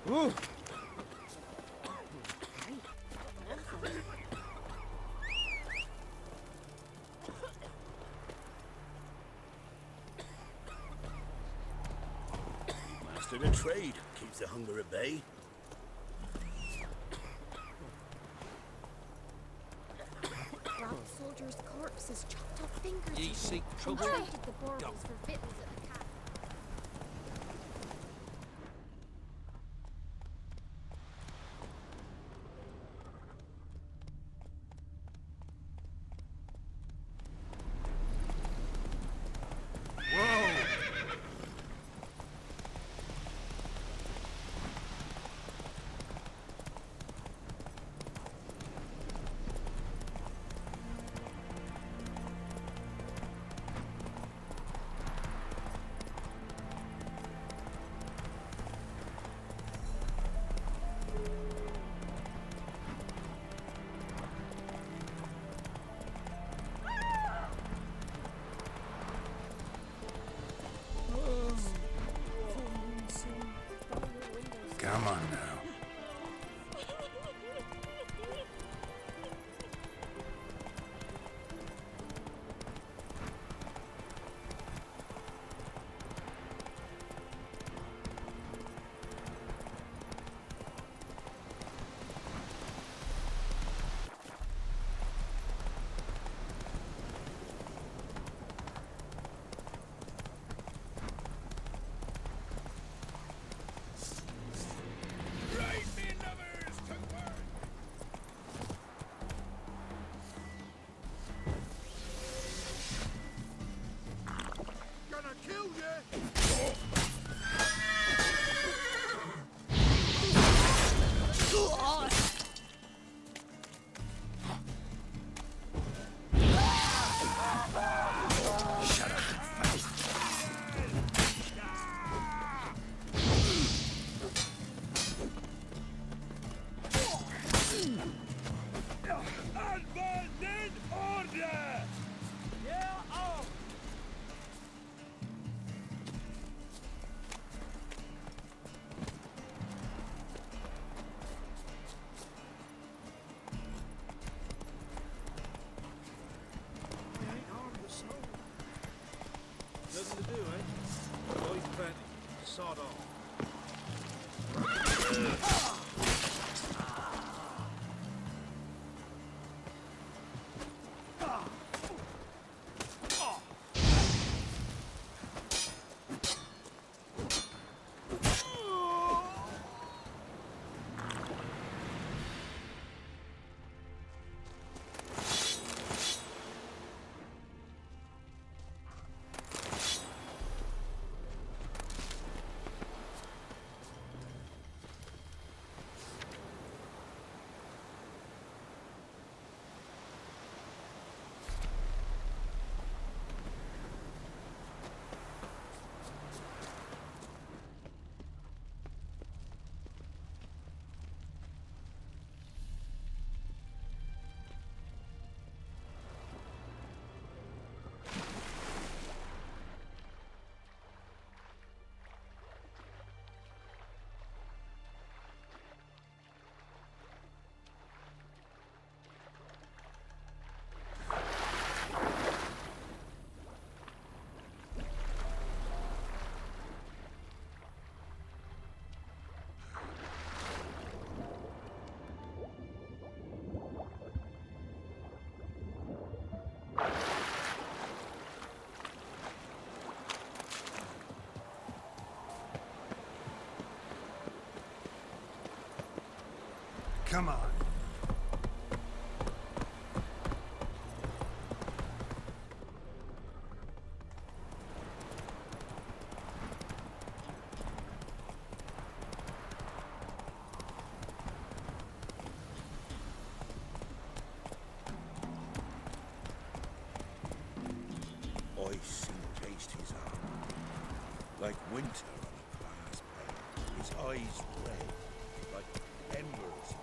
Ooh. Master of trade keeps the hunger at bay. Soldiers' corpses, chopped off fingers. Ye seek trouble? Traded the baubles for victuals at the camp. Come on now. Nothing to do, eh? Boys plenty. Sod off. Come on. Ice and taste his arm, like winter on a glass pane. His eyes red, like embers.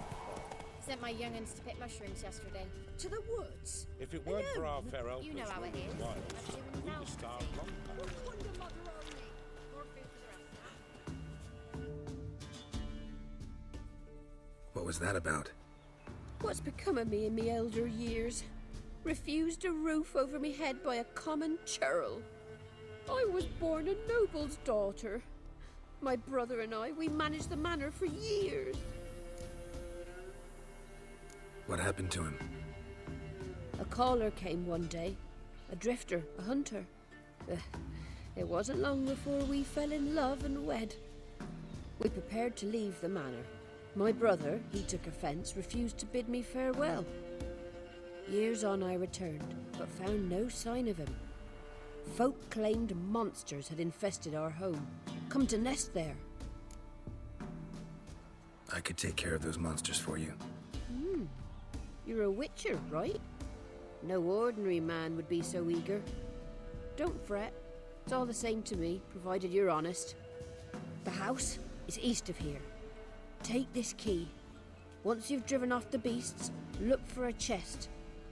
Sent my young'uns to pick mushrooms yesterday. To the woods? If it weren't for our fair elders You know how it roaming is. the wilds, That's doing we'd now. have starved long past. Wonder mother only. More food for the rest, huh? was that about? What's become of me in me elder years? Refused a roof over me head by a common churl. I was born a noble's daughter. My brother and I, we managed the manor for years. What happened to him? A caller came one day. A drifter, a hunter. It wasn't long before we fell in love and wed. We prepared to leave the manor. My brother, he took offence, refused to bid me farewell. Years on I returned, but found no sign of him. Folk claimed monsters had infested our home, come to nest there. I could take care of those monsters for you. You're a witcher, right? No ordinary man would be so eager. Don't fret. It's all the same to me, provided you're honest. The house is east of here. Take this key. Once you've driven off the beasts, look for a chest.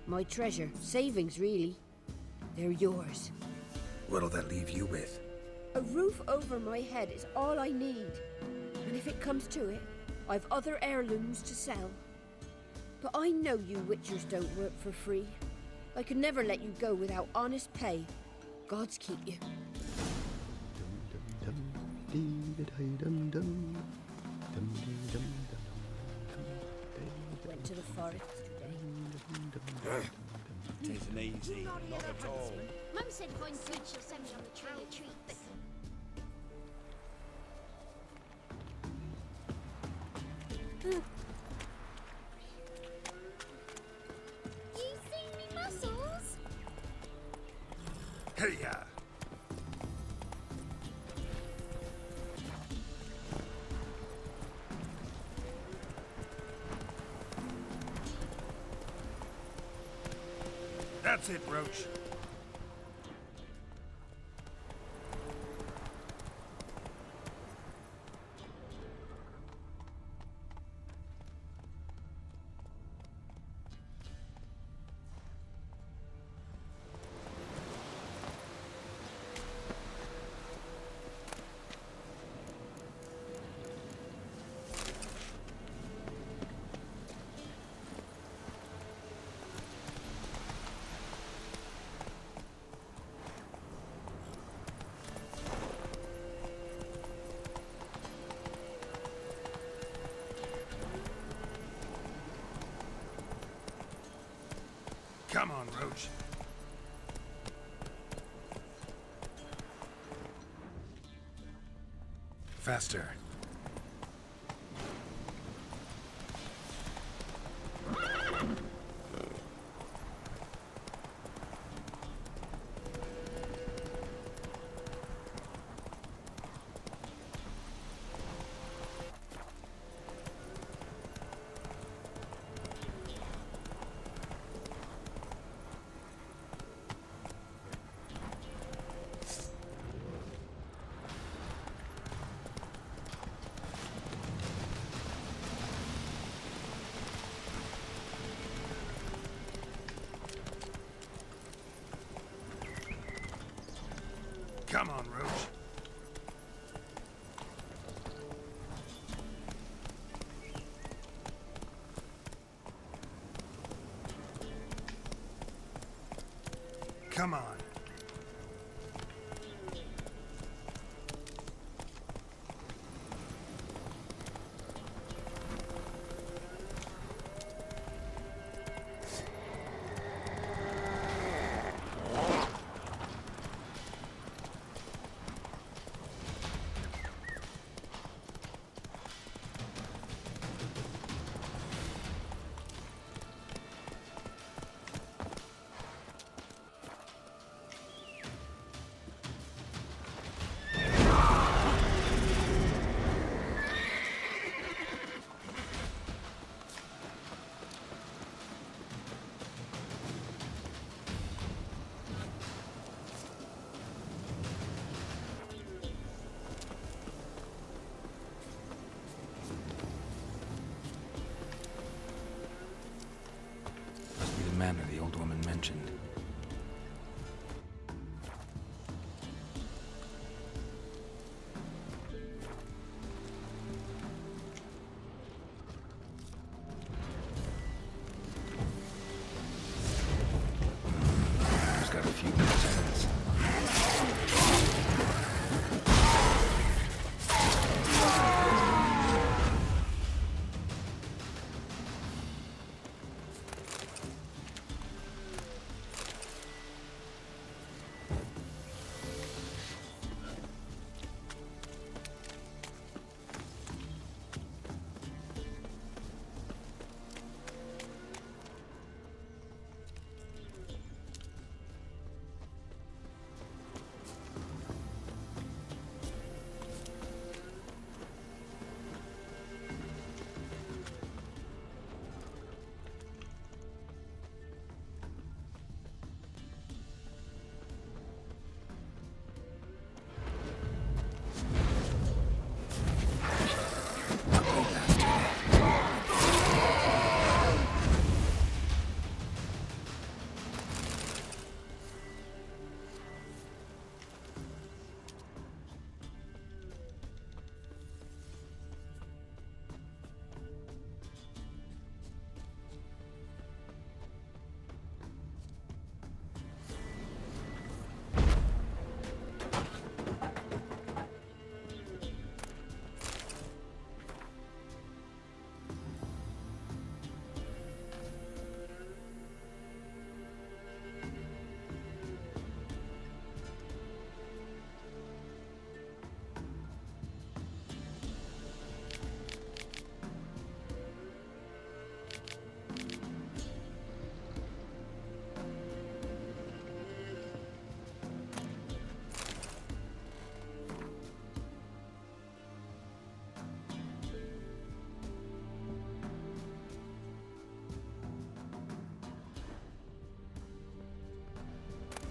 My treasure, savings really. They're yours. What'll that leave you with? A roof over my head is all I need. And if it comes to it, I've other heirlooms to sell. But I know you witchers don't work for free. I could never let you go without honest pay. Gods keep you. Went to the forest today. It isn't easy, not at all. Mum said find food, she'll send me on the trail of treats. You see me muscles? Hey-ya! That's it, Roach. Come on, Roach. Faster. Come on, Roach. Come on. Must be the manor the old woman mentioned.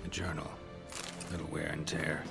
A journal. Little wear and tear.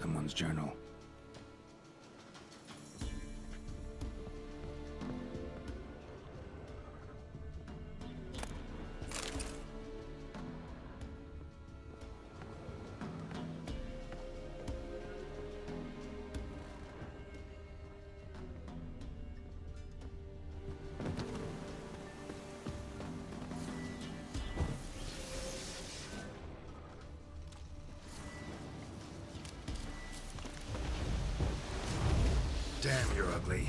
Someone's journal. Damn, you're ugly.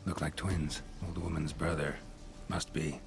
Look like twins. Old woman's brother. Must be.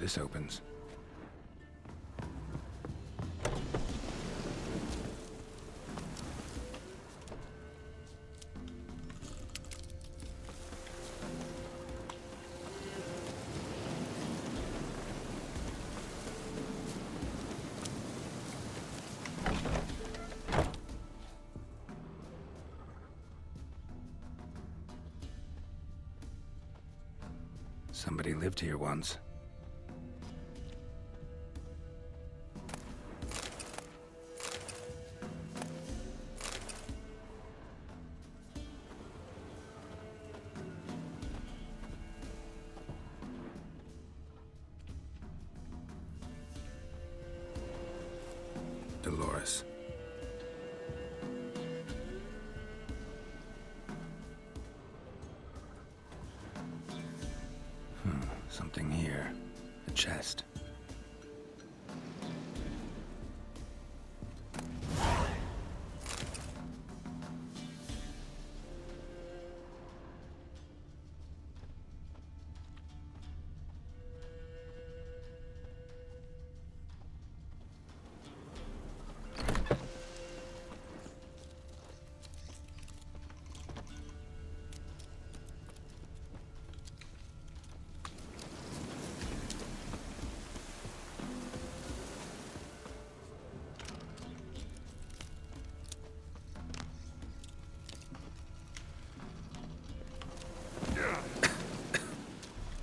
this opens. Somebody lived here once. Dolores. Something here. A chest.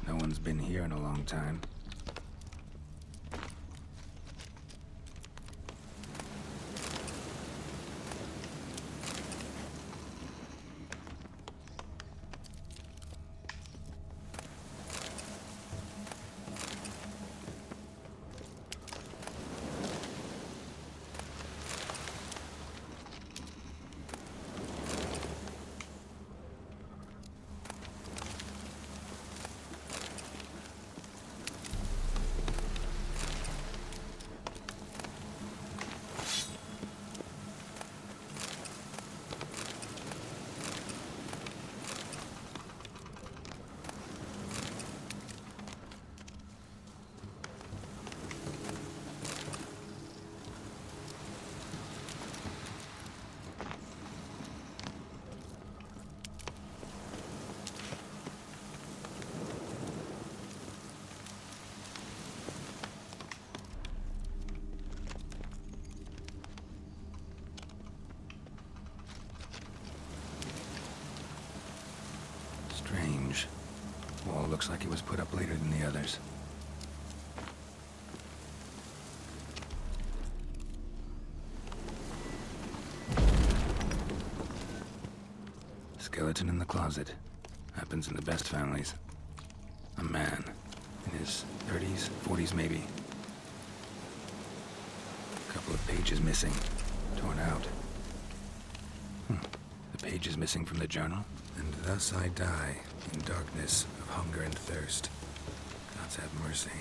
No one's been here in a long time. Strange. Wall looks like it was put up later than the others. Skeleton in the closet. Happens in the best families. A man. In his 30s, 40s maybe. A couple of pages missing. Torn out. The page is missing from the journal. And thus I die, in darkness of hunger and thirst. Gods have mercy.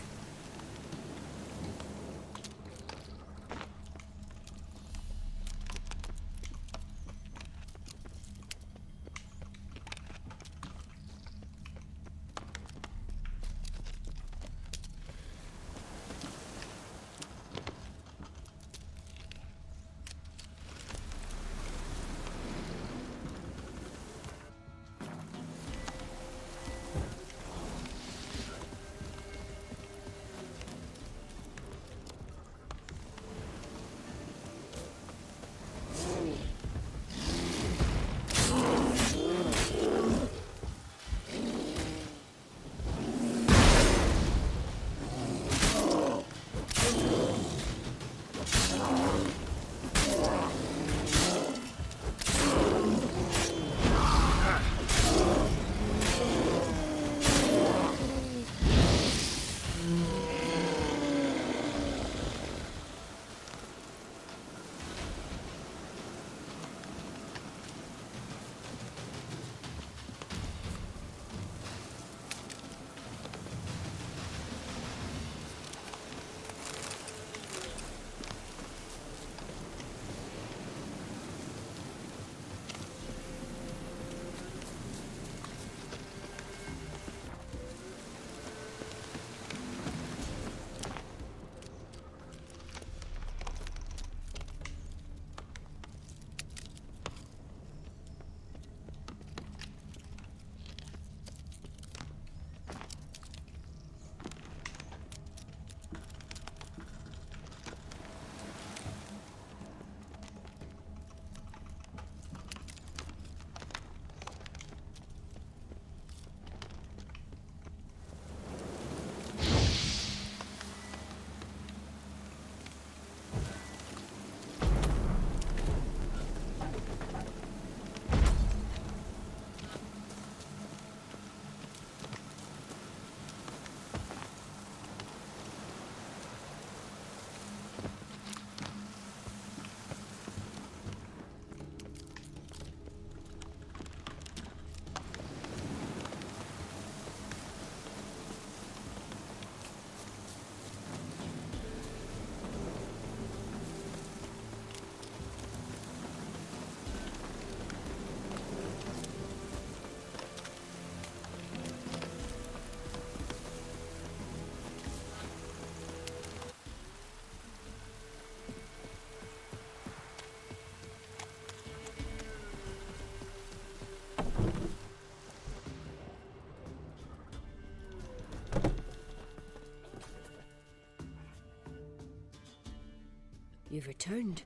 We've returned.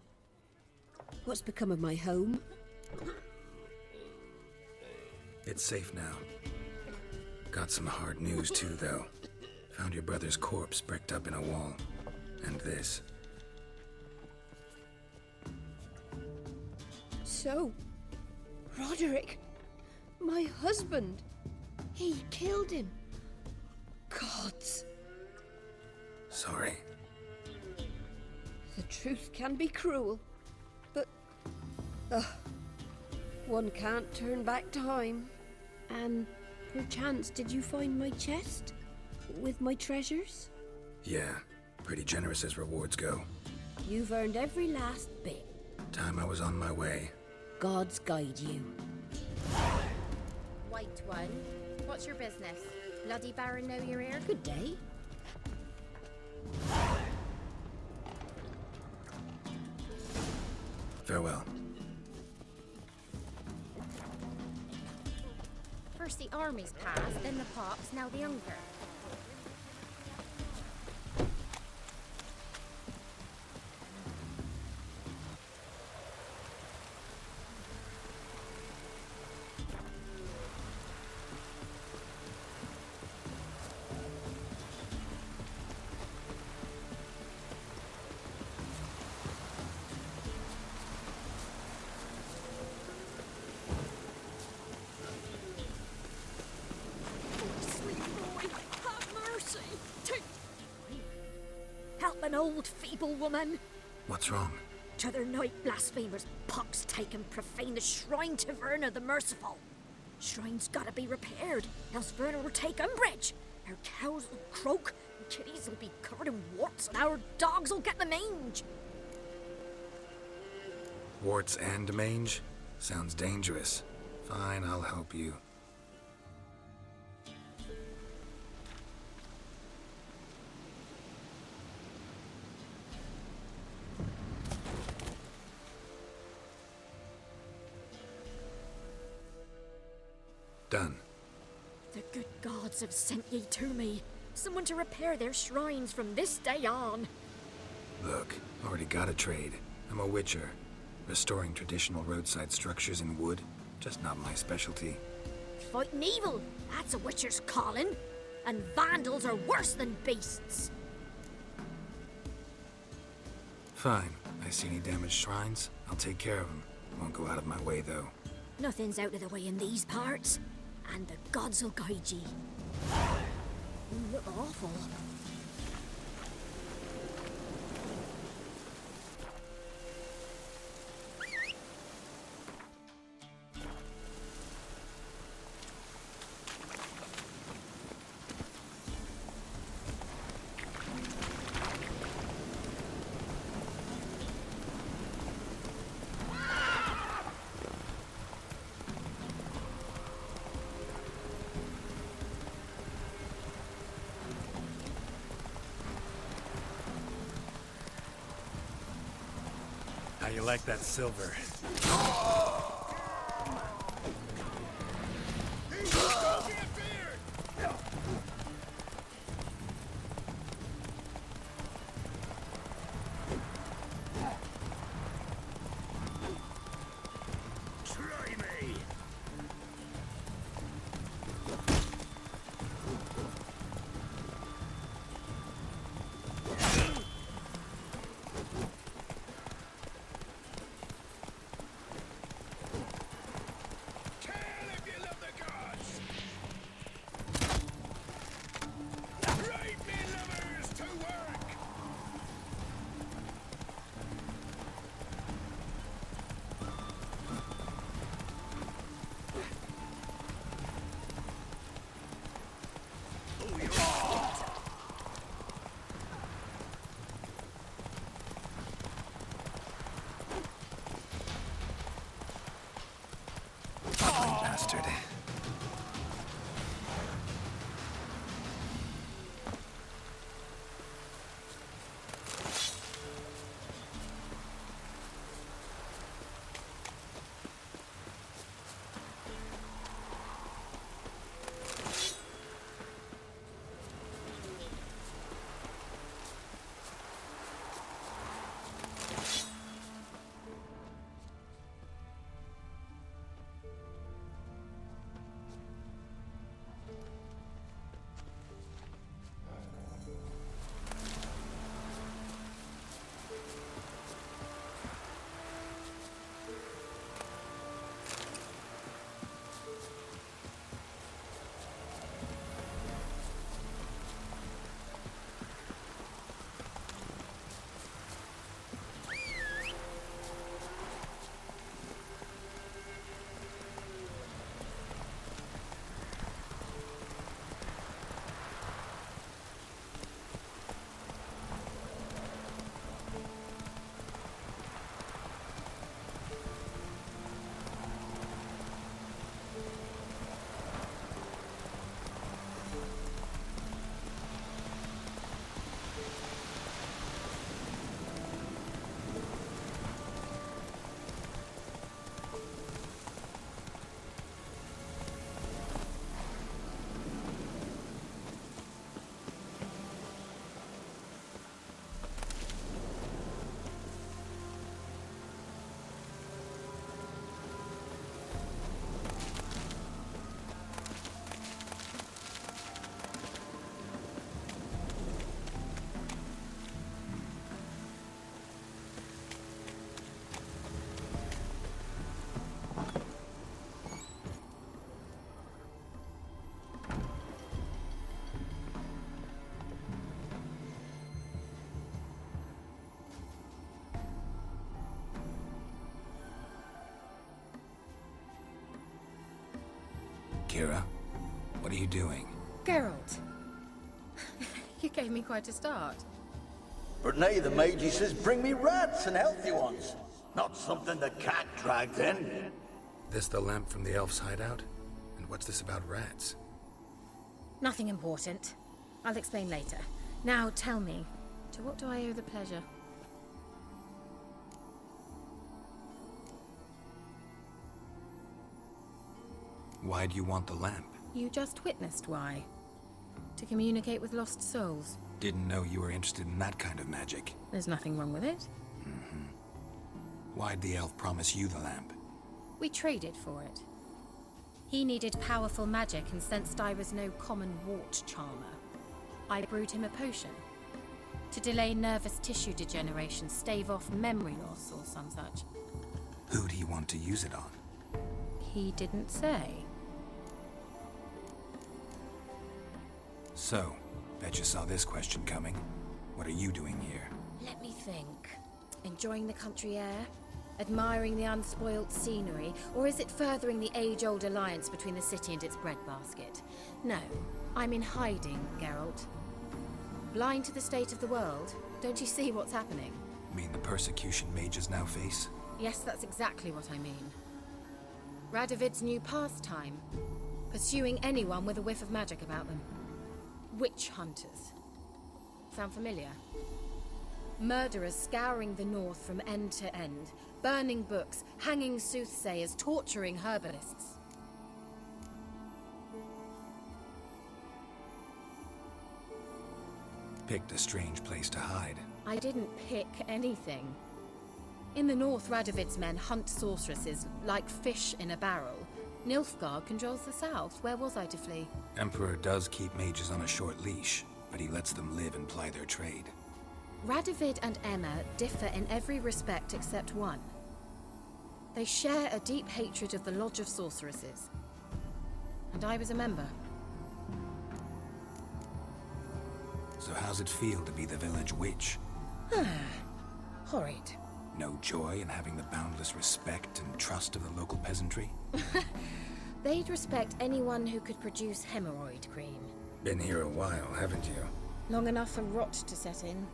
What's become of my home? It's safe now. Got some hard news too, though. Found your brother's corpse bricked up in a wall. And this. So, Roderick, my husband, he killed him. Gods. Sorry. The truth can be cruel, but one can't turn back time. And perchance, did you find my chest with my treasures? Yeah, pretty generous as rewards go. You've earned every last bit. Time I was on my way. Gods guide you. White one, what's your business? Bloody Baron know you're here? Good day. Farewell. First the army's passed, then the pox, now the hunger. An old feeble woman. What's wrong? T'other night blasphemers pox take and profane the shrine to Verna the Merciful. Shrine's gotta be repaired, else Verna will take umbrage. Our cows will croak, and kitties will be covered in warts, and our dogs will get the mange. Warts and mange? Sounds dangerous. Fine, I'll help you. Done. The good gods have sent ye to me. Someone to repair their shrines from this day on. Look, already got a trade. I'm a witcher. Restoring traditional roadside structures in wood, just not my specialty. Fighting evil, that's a witcher's calling. And vandals are worse than beasts. Fine. I see any damaged shrines, I'll take care of them. Won't go out of my way, though. Nothing's out of the way in these parts. And the gods will guide ye. You look awful. How you like that silver? Kiera. What are you doing? Geralt. You gave me quite a start. But nay, the mage says bring me rats and healthy ones. Not something the cat dragged in. This the lamp from the elf's hideout? And what's this about rats? Nothing important. I'll explain later. Now tell me, to what do I owe the pleasure? Why do you want the lamp? You just witnessed why. To communicate with lost souls. Didn't know you were interested in that kind of magic. There's nothing wrong with it. Why'd the elf promise you the lamp? We traded for it. He needed powerful magic and sensed I was no common wart charmer. I brewed him a potion. To delay nervous tissue degeneration, stave off memory loss or some such. Who'd he want to use it on? He didn't say. So, bet you saw this question coming. What are you doing here? Let me think. Enjoying the country air? Admiring the unspoilt scenery? Or is it furthering the age-old alliance between the city and its breadbasket? No, I'm in hiding, Geralt. Blind to the state of the world? Don't you see what's happening? Mean the persecution mages now face? Yes, that's exactly what I mean. Radovid's new pastime. Pursuing anyone with a whiff of magic about them. Witch hunters. Sound familiar? Murderers scouring the north from end to end, burning books, hanging soothsayers, torturing herbalists. Picked a strange place to hide. I didn't pick anything. In the north, Radovid's men hunt sorceresses like fish in a barrel. Nilfgaard controls the south. Where was I to flee? Emperor does keep mages on a short leash, but he lets them live and ply their trade. Radovid and Emma differ in every respect except one. They share a deep hatred of the Lodge of Sorceresses. And I was a member. So how's it feel to be the village witch? Horrid. No joy in having the boundless respect and trust of the local peasantry? They'd respect anyone who could produce hemorrhoid cream. Been here a while, haven't you? Long enough for rot to set in.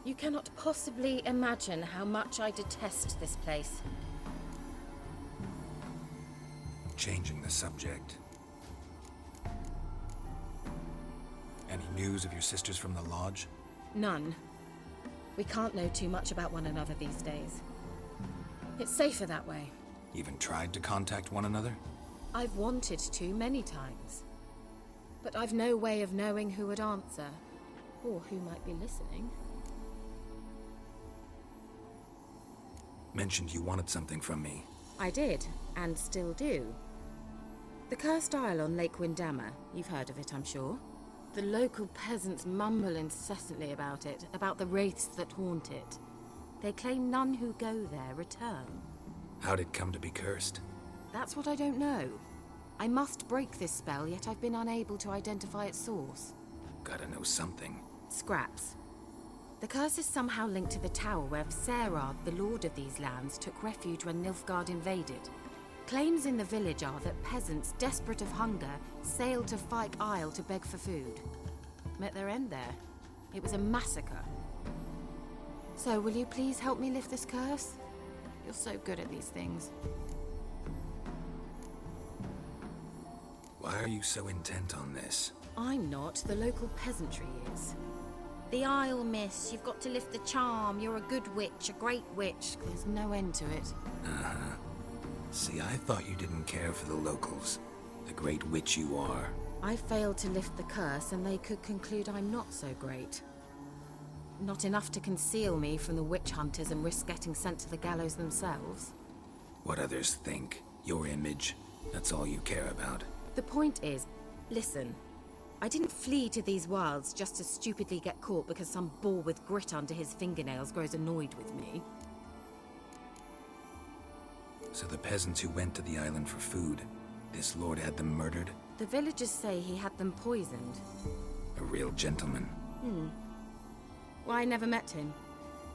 You cannot possibly imagine how much I detest this place. Changing the subject. Any news of your sisters from the lodge? None. We can't know too much about one another these days. It's safer that way. Even tried to contact one another? I've wanted to many times. But I've no way of knowing who would answer, or who might be listening. Mentioned you wanted something from me. I did, and still do. The Cursed Isle on Lake Windammer. You've heard of it, I'm sure. The local peasants mumble incessantly about it, about the wraiths that haunt it. They claim none who go there return. How'd it come to be cursed? That's what I don't know. I must break this spell, yet I've been unable to identify its source. Gotta know something. Scraps. The curse is somehow linked to the tower where Serard, the lord of these lands, took refuge when Nilfgaard invaded. Claims in the village are that peasants, desperate of hunger, sailed to Fyke Isle to beg for food. Met their end there. It was a massacre. So, will you please help me lift this curse? You're so good at these things. Why are you so intent on this? I'm not. The local peasantry is. The Isle, miss. You've got to lift the charm. You're a good witch, a great witch. There's no end to it. Uh-huh. See, I thought you didn't care for the locals. The great witch you are. I failed to lift the curse, and they could conclude I'm not so great. Not enough to conceal me from the witch hunters and risk getting sent to the gallows themselves. What others think, your image, that's all you care about. The point is, listen, I didn't flee to these wilds just to stupidly get caught because some boar with grit under his fingernails grows annoyed with me. So the peasants who went to the island for food, this lord had them murdered? The villagers say he had them poisoned. A real gentleman. Well, I never met him.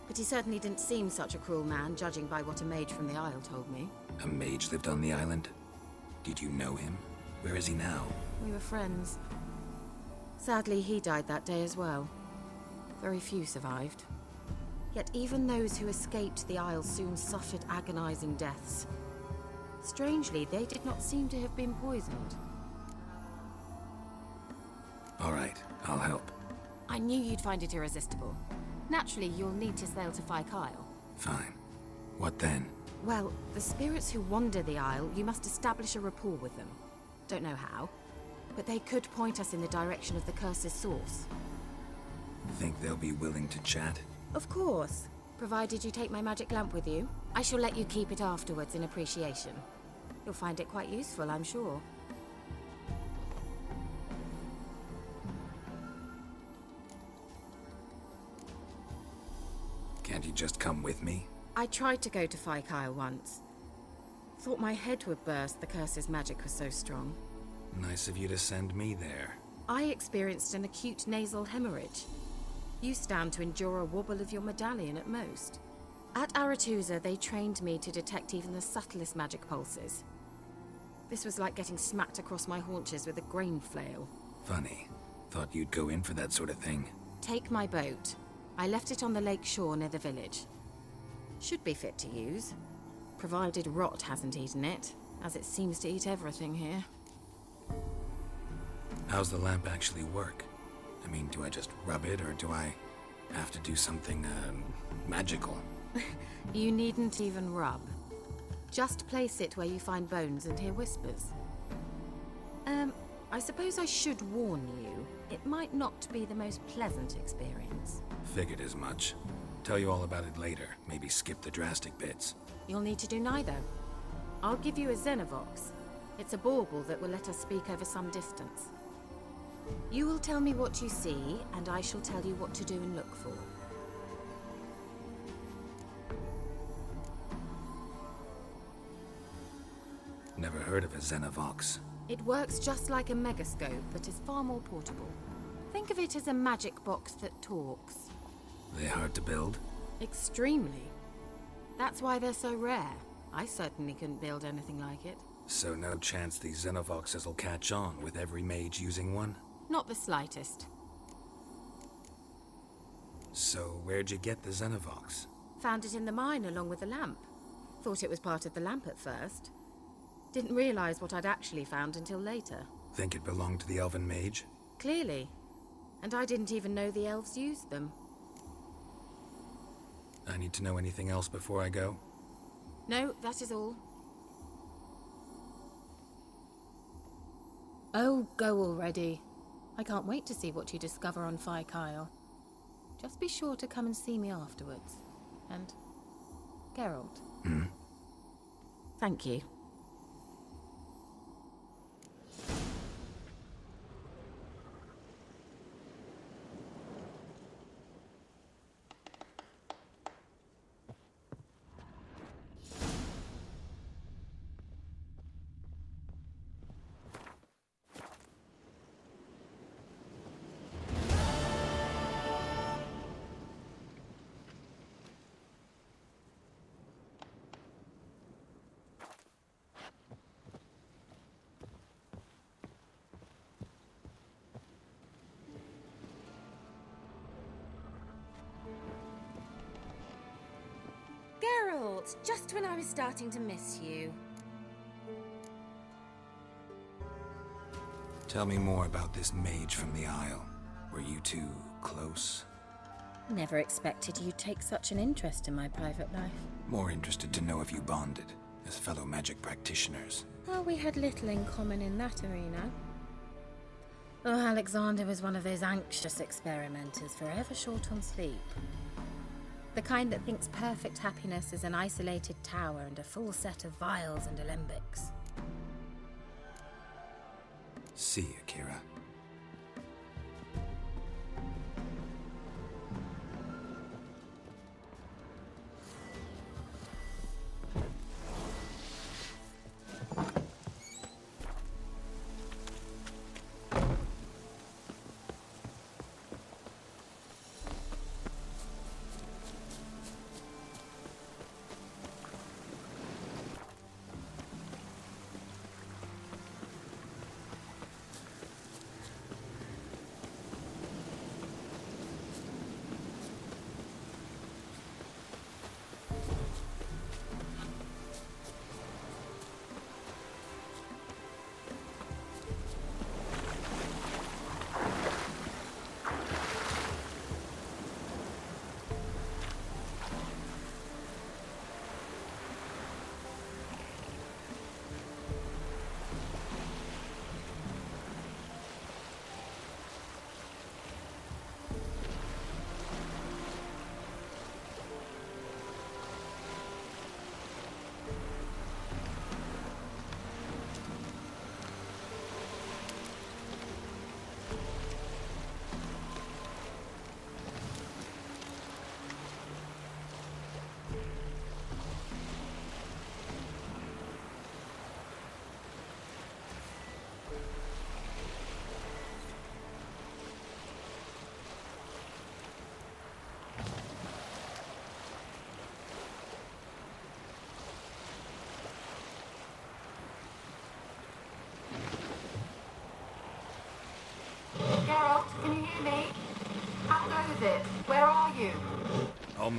But he certainly didn't seem such a cruel man, judging by what a mage from the Isle told me. A mage lived on the island? Did you know him? Where is he now? We were friends. Sadly, he died that day as well. Very few survived. Yet even those who escaped the Isle soon suffered agonizing deaths. Strangely, they did not seem to have been poisoned. All right, I'll help. I knew you'd find it irresistible. Naturally, you'll need to sail to Fyke Isle. Fine. What then? Well, the spirits who wander the Isle, you must establish a rapport with them. Don't know how, but they could point us in the direction of the curse's source. Think they'll be willing to chat? Of course, provided you take my magic lamp with you. I shall let you keep it afterwards in appreciation. You'll find it quite useful, I'm sure. Can't you just come with me? I tried to go to Fyke Isle once. Thought my head would burst, the curse's magic was so strong. Nice of you to send me there. I experienced an acute nasal hemorrhage. You stand to endure a wobble of your medallion at most. At Aretusa, they trained me to detect even the subtlest magic pulses. This was like getting smacked across my haunches with a grain flail. Funny. Thought you'd go in for that sort of thing. Take my boat. I left it on the lake shore near the village. Should be fit to use, provided rot hasn't eaten it, as it seems to eat everything here. How's the lamp actually work? I mean, do I just rub it, or do I have to do something, magical? You needn't even rub. Just place it where you find bones and hear whispers. I suppose I should warn you, it might not be the most pleasant experience. Figured as much. Tell you all about it later. Maybe skip the drastic bits. You'll need to do neither. I'll give you a Xenovox. It's a bauble that will let us speak over some distance. You will tell me what you see, and I shall tell you what to do and look for. Never heard of a Xenovox. It works just like a megascope, but is far more portable. Think of it as a magic box that talks. They hard to build? Extremely. That's why they're so rare. I certainly couldn't build anything like it. So no chance these Xenovoxes will catch on with every mage using one? Not the slightest. So where'd you get the Xenovox? Found it in the mine along with the lamp. Thought it was part of the lamp at first. Didn't realize what I'd actually found until later. Think it belonged to the elven mage? Clearly. And I didn't even know the elves used them. I need to know anything else before I go? No, that is all. Oh, go already. I can't wait to see what you discover on Fyke Isle. Just be sure to come and see me afterwards. And Geralt. Thank you. Geralt, just when I was starting to miss you. Tell me more about this mage from the Isle. Were you two close? Never expected you'd take such an interest in my private life. More interested to know if you bonded, as fellow magic practitioners. Oh, we had little in common in that arena. Oh, Alexander was one of those anxious experimenters, forever short on sleep. The kind that thinks perfect happiness is an isolated tower and a full set of vials and alembics. See you, Kiera.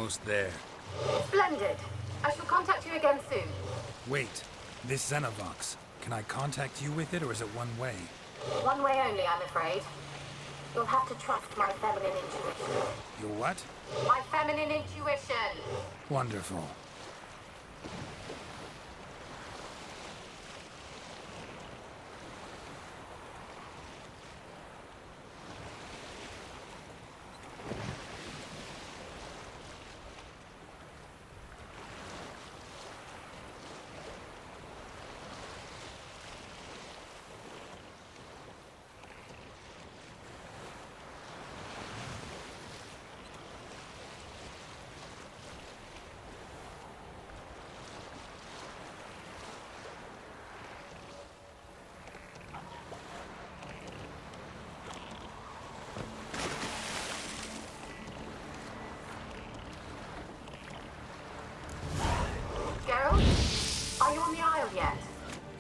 almost there. Splendid. I shall contact you again soon. Wait, this Xenovox. Can I contact you with it, or is it one way? One way only, I'm afraid. You'll have to trust my feminine intuition. Your what? My feminine intuition! Wonderful. Are you on the Isle yet?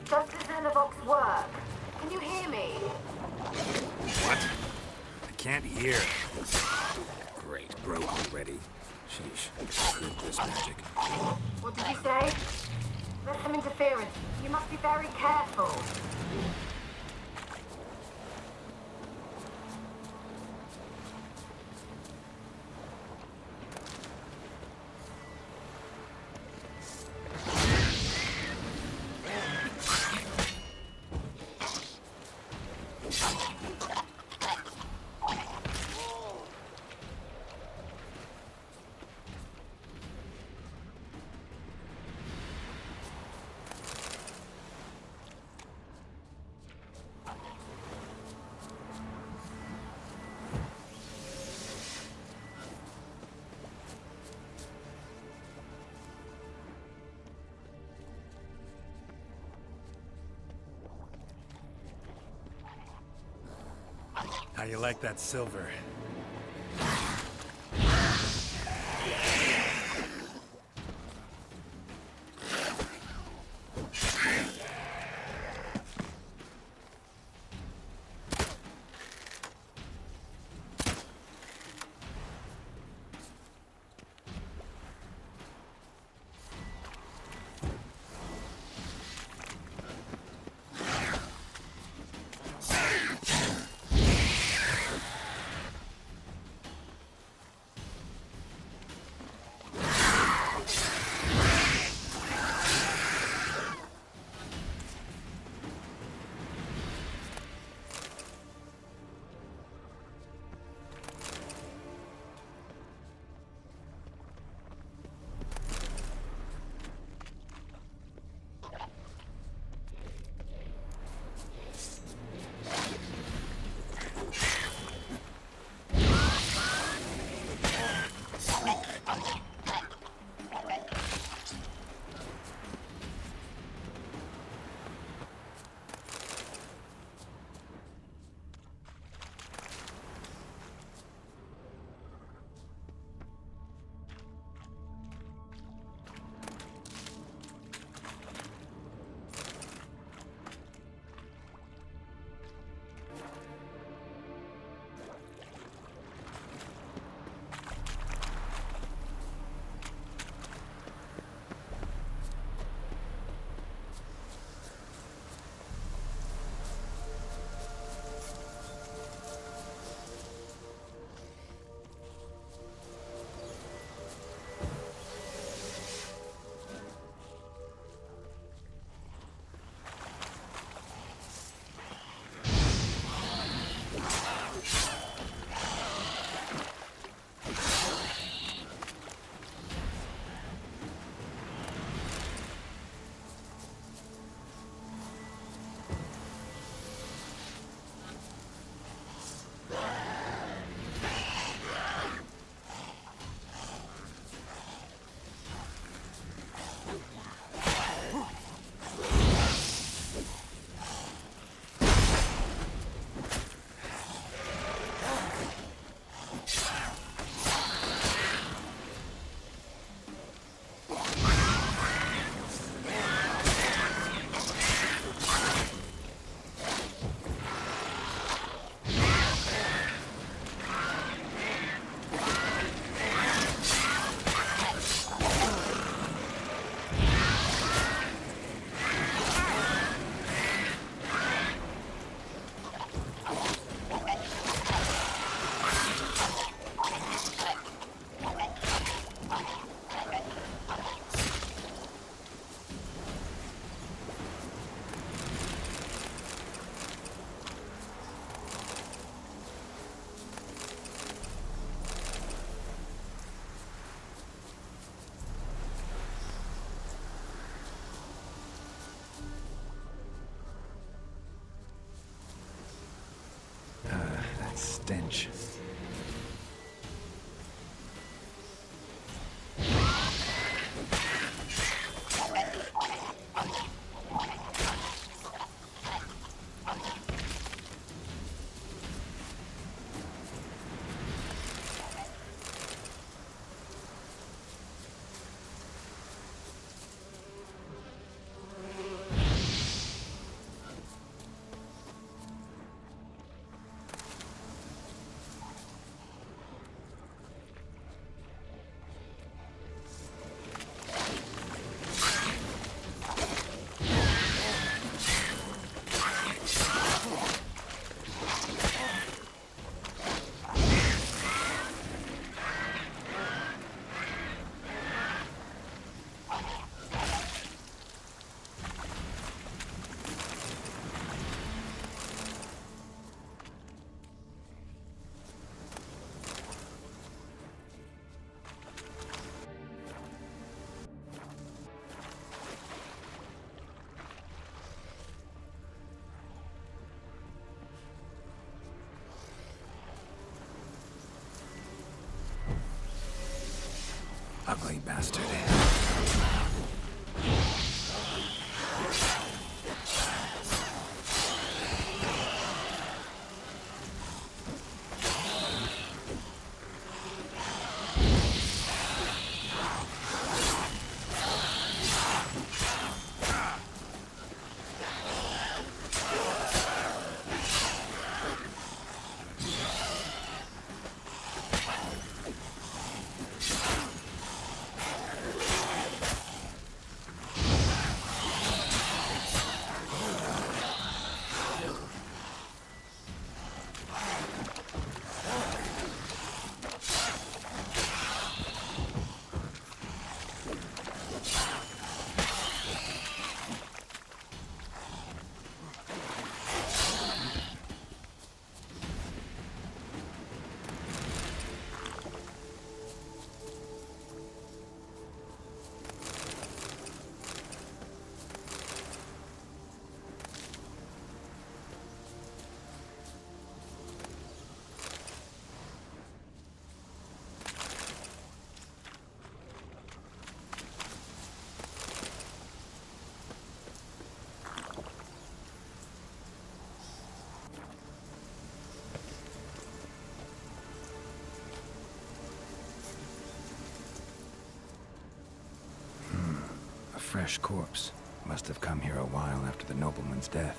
Does the Xenovox work? Can you hear me? What? I can't hear. Great, broke already. Sheesh, screwed this magic. What did you say? There's some interference. You must be very careful. How you like that silver? stench. Ugly bastard. Fresh corpse. Must have come here a while after the nobleman's death.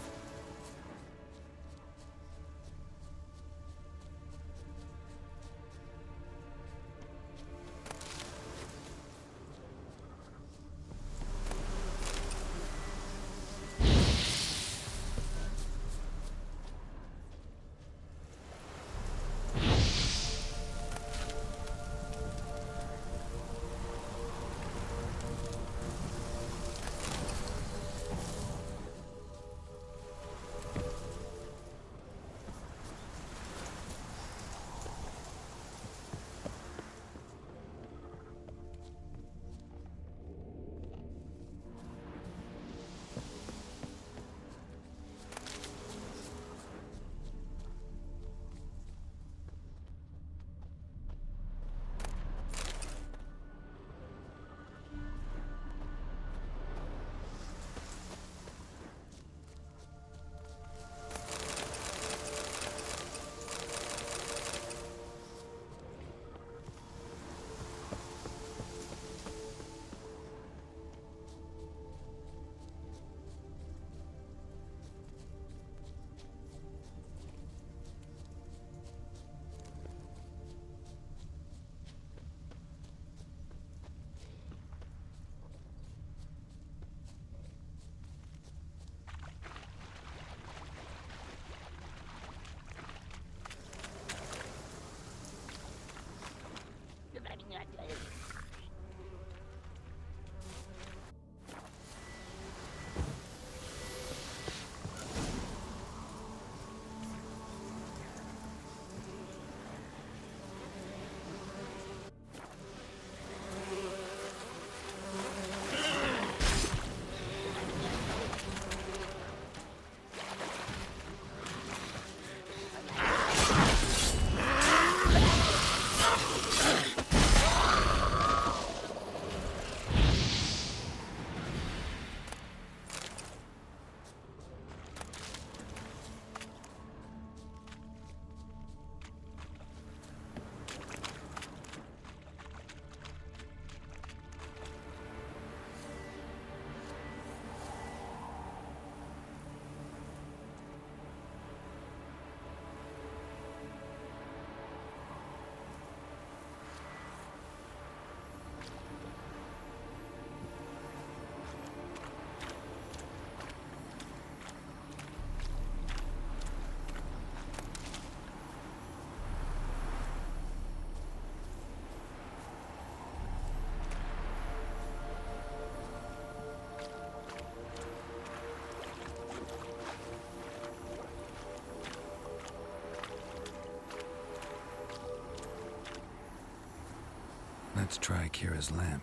Let's try Kira's lamp.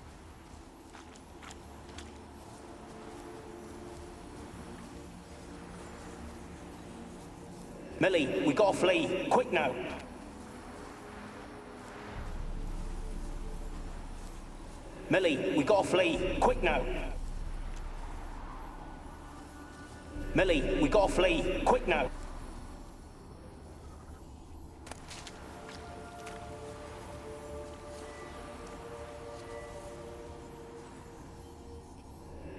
Millie, we gotta flee. Quick now. Millie, we gotta flee. Quick now. Millie, we gotta flee. Quick now.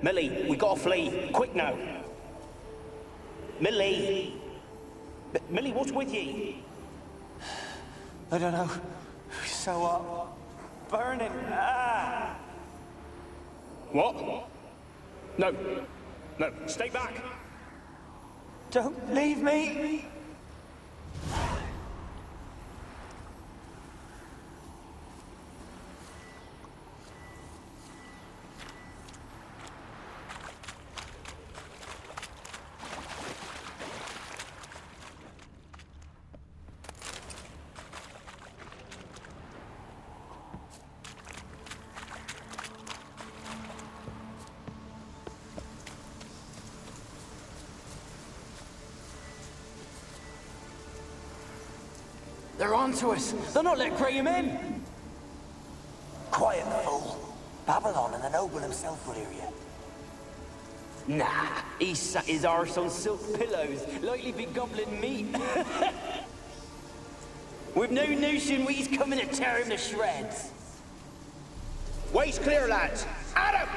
Millie, we gotta flee. Quick now. Millie! Millie, what's with you? I don't know. So burning. Ah! What? No. No, stay back. Don't leave me! They're onto us! They're not letting Graham in! Quiet, fool. Babylon and the noble himself will hear you. Nah, he sat his arse on silk pillows, likely be gobbling meat. We've no notion we's coming to tear him to shreds. Way's clear, lads. Adam!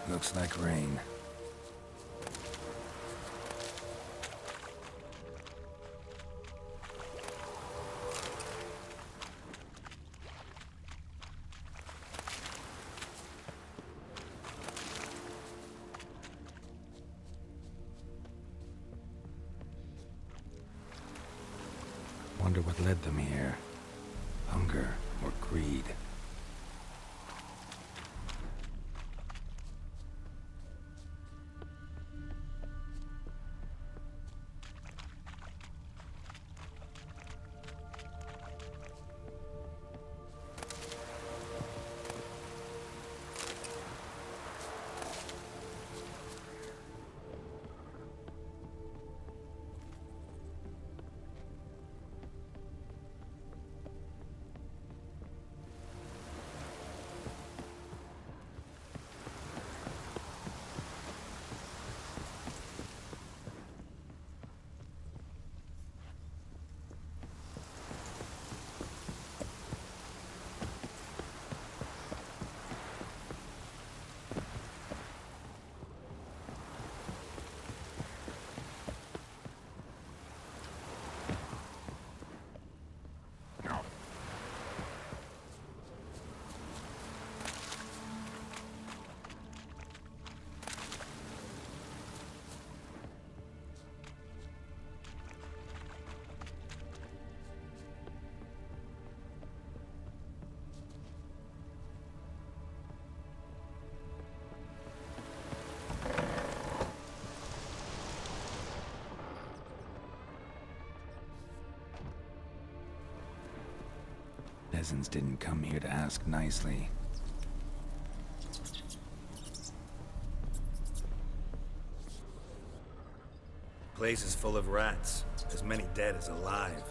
Looks like rain. Wonder what led them here. Hunger or greed. peasants didn't come here to ask nicely. Place is full of rats. As many dead as alive.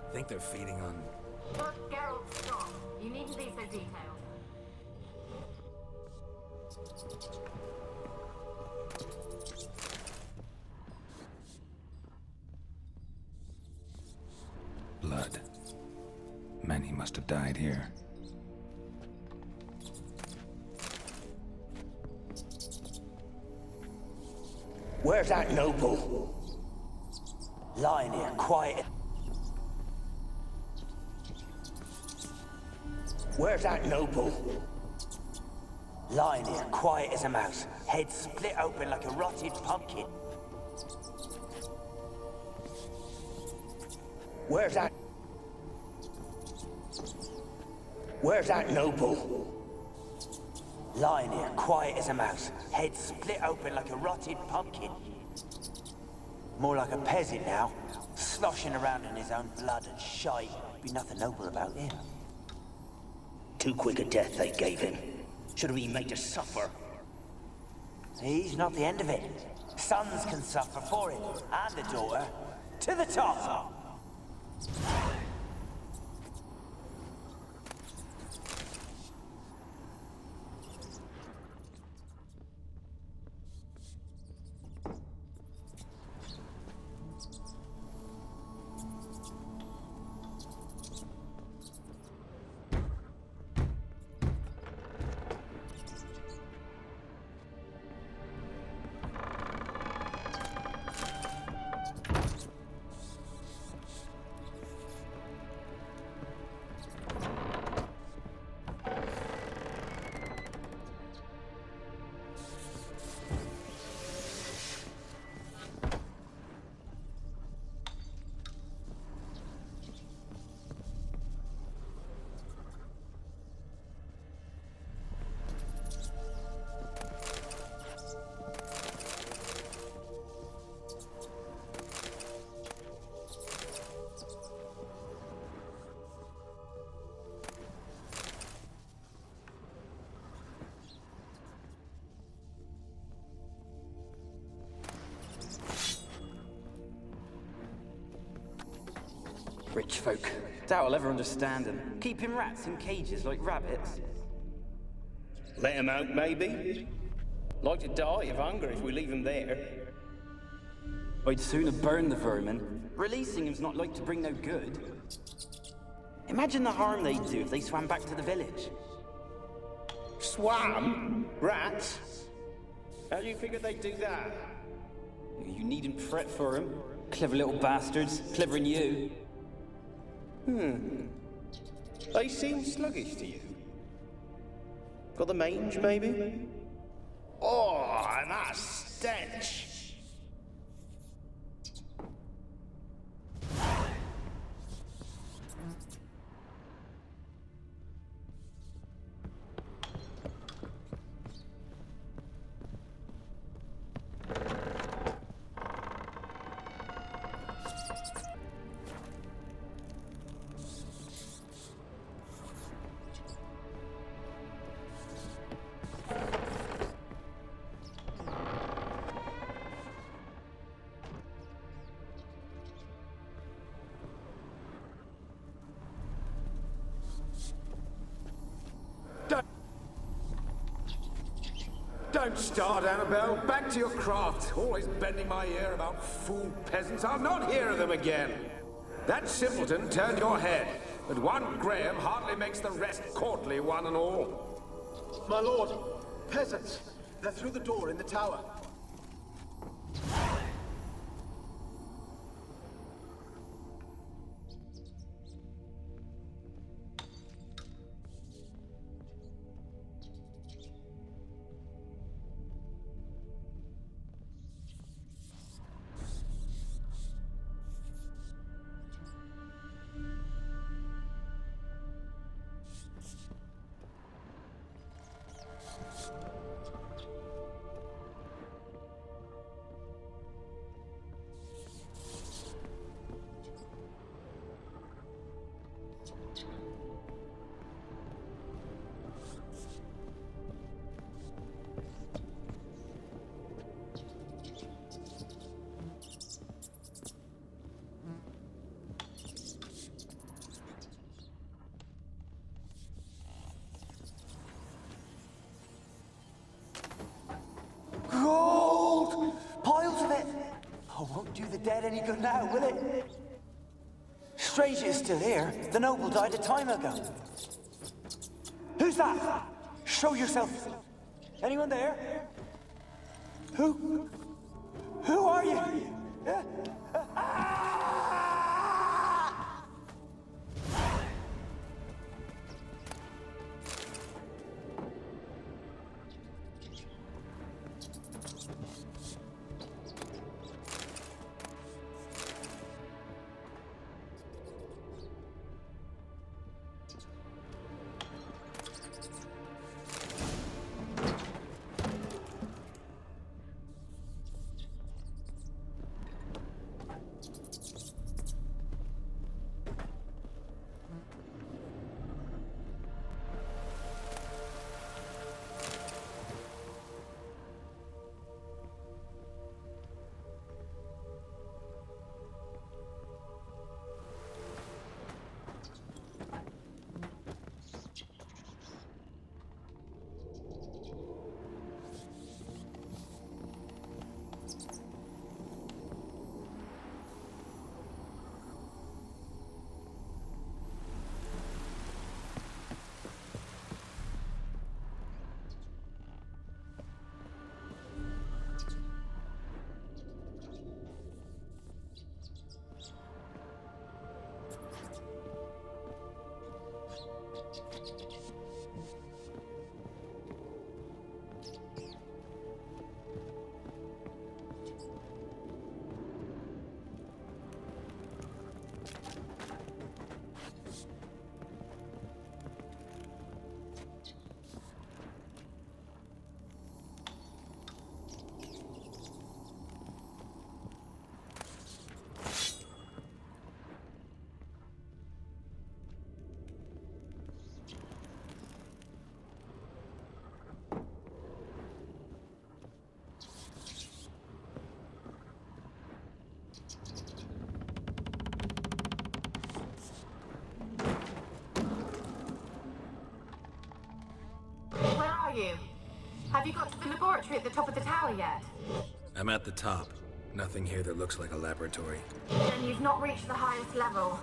I think they're feeding on... Look, Geralt, stop. You needn't be so detailed. Blood. Many must have died here. Where's that noble? Lying here, quiet. Where's that noble? Lying here, quiet as a mouse. Head split open like a rotted pumpkin. Where's that? Where's that noble? Lying here, quiet as a mouse. Head split open like a rotted pumpkin. More like a peasant now, sloshing around in his own blood and shite. Be nothing noble about him. Too quick a death they gave him. Should have been made to suffer. He's not the end of it. Sons can suffer for it, and the daughter. To the top! Rich folk. Doubt I'll ever understand them. Keeping rats in cages like rabbits. Let them out, maybe? Like to die of hunger if we leave them there. I'd sooner burn the vermin. Releasing them's not like to bring no good. Imagine the harm they'd do if they swam back to the village. Swam? Rats? How do you figure they'd do that? You needn't fret for them. Clever little bastards. Cleverer than you. They seem sluggish to you. Got the mange, maybe? Oh, and that stench! Don't start, Anabelle. Back to your craft. Always bending my ear about fool peasants. I'll not hear of them again. That simpleton turned your head, but one Graham hardly makes the rest courtly, one and all. My lord, peasants. They're through the door in the tower. dead any good now, will it? Strange it's still here. The noble died a time ago. Who's that? Show yourself. Anyone there? Who are you? You? Have you got to the laboratory at the top of the tower yet? I'm at the top. Nothing here that looks like a laboratory. Then you've not reached the highest level.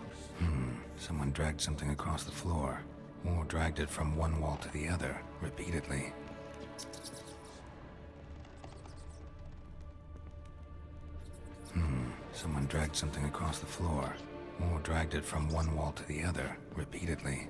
Someone dragged something across the floor, or dragged it from one wall to the other, repeatedly. Someone dragged something across the floor, or dragged it from one wall to the other, repeatedly.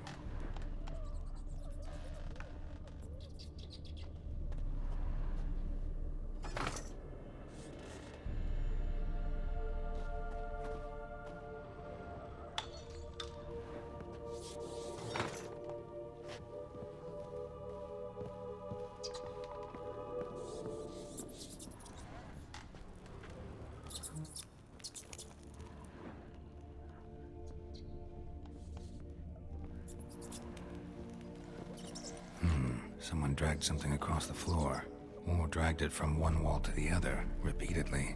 Someone dragged something across the floor, or dragged it from one wall to the other, repeatedly.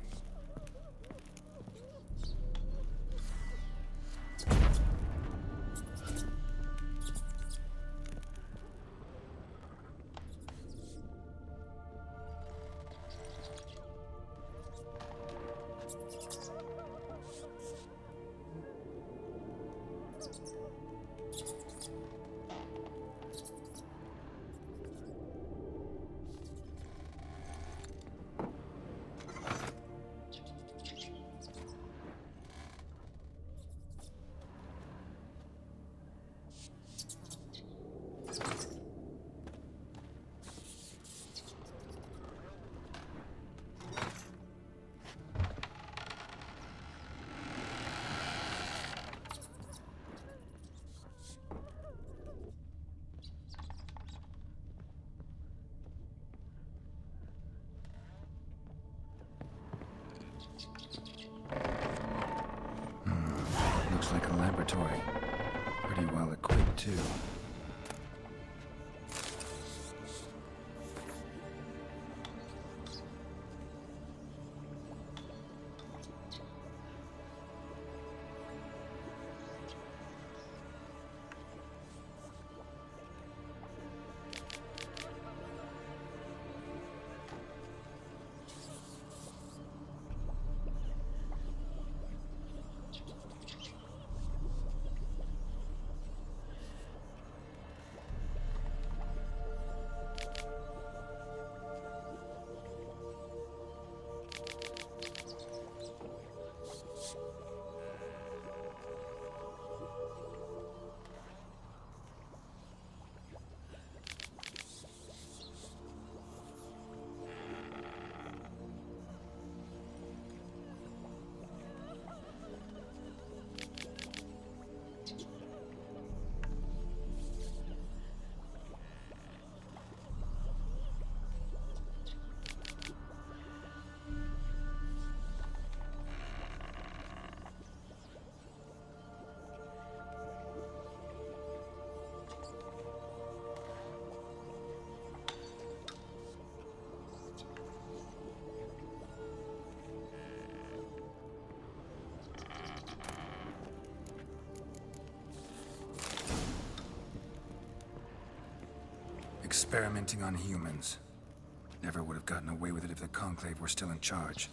Looks like a laboratory. Pretty well equipped, too. experimenting on humans. Never would have gotten away with it if the Conclave were still in charge.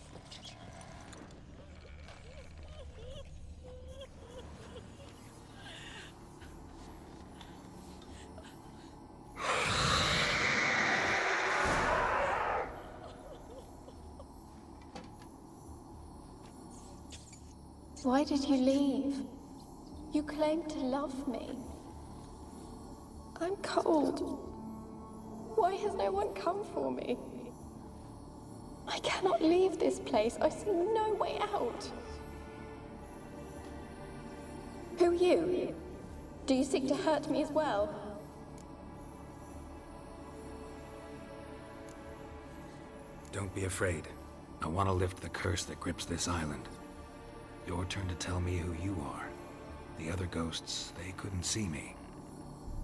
Why did you leave? You claimed to love me. I'm cold. Why has no one come for me? I cannot leave this place. I see no way out. Who are you? Do you seek to hurt me as well? Don't be afraid. I want to lift the curse that grips this island. Your turn to tell me who you are. The other ghosts, they couldn't see me.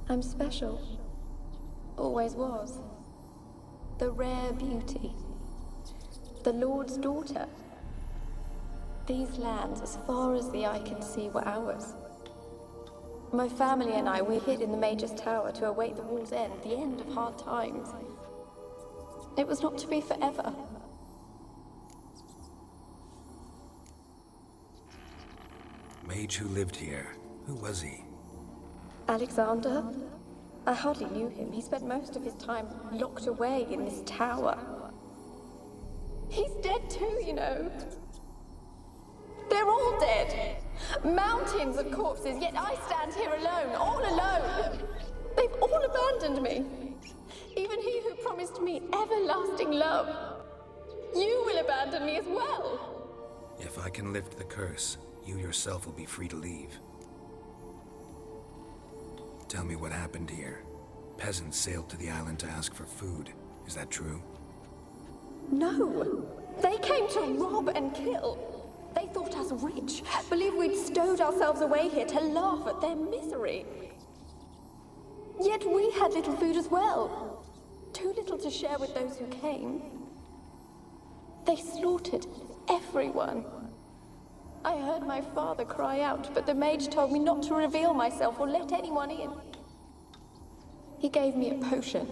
I'm special. Always was. The rare beauty. The Lord's daughter. These lands, as far as the eye can see, were ours. My family and I, we hid in the Major's Tower to await the war's end, the end of hard times. It was not to be forever. Mage who lived here. Who was he? Alexander? I hardly knew him. He spent most of his time locked away in this tower. He's dead too, you know. They're all dead. Mountains of corpses, yet I stand here alone, all alone. They've all abandoned me. Even he who promised me everlasting love. You will abandon me as well. If I can lift the curse, you yourself will be free to leave. Tell me what happened here. Peasants sailed to the island to ask for food. Is that true? No. They came to rob and kill. They thought us rich, believed we'd stowed ourselves away here to laugh at their misery. Yet we had little food as well. Too little to share with those who came. They slaughtered everyone. I heard my father cry out, but the mage told me not to reveal myself or let anyone in. He gave me a potion.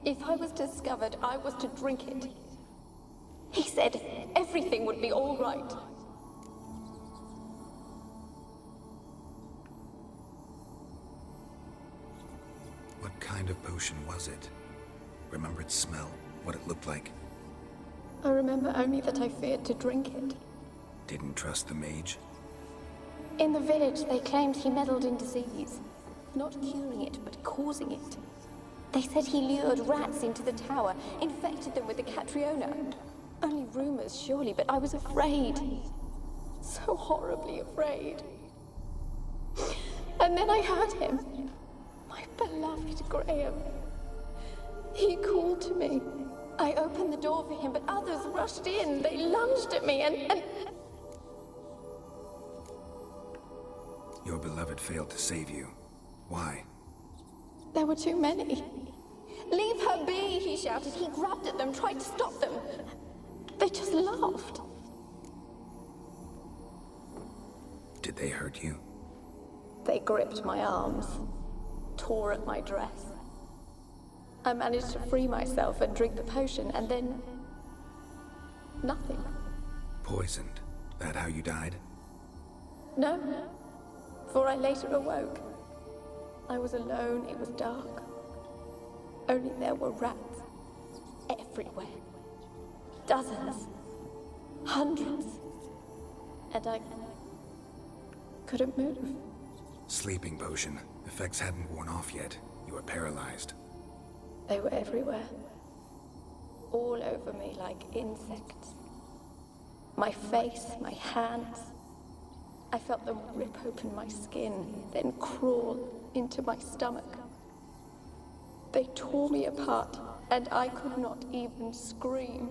If I was discovered, I was to drink it. He said everything would be all right. What kind of potion was it? Remember its smell? What it looked like? I remember only that I feared to drink it. Didn't trust the mage? In the village, they claimed he meddled in disease. Not curing it, but causing it. They said he lured rats into the tower, infected them with the Catriona. Only rumors, surely, but I was afraid. So horribly afraid. And then I heard him. My beloved Graham. He called to me. I opened the door for him, but others rushed in. They lunged at me and... Your beloved failed to save you. Why? There were too many. Leave her be, he shouted. He grabbed at them, tried to stop them. They just laughed. Did they hurt you? They gripped my arms, tore at my dress. I managed to free myself and drink the potion, and then... nothing. Poisoned? That how you died? No, for I later awoke. I was alone, it was dark. Only there were rats. Everywhere. Dozens. Hundreds. And I... couldn't move. Sleeping potion. Effects hadn't worn off yet. You were paralyzed. They were everywhere. All over me like insects. My face, my hands. I felt them rip open my skin, then crawl into my stomach. They tore me apart, and I could not even scream.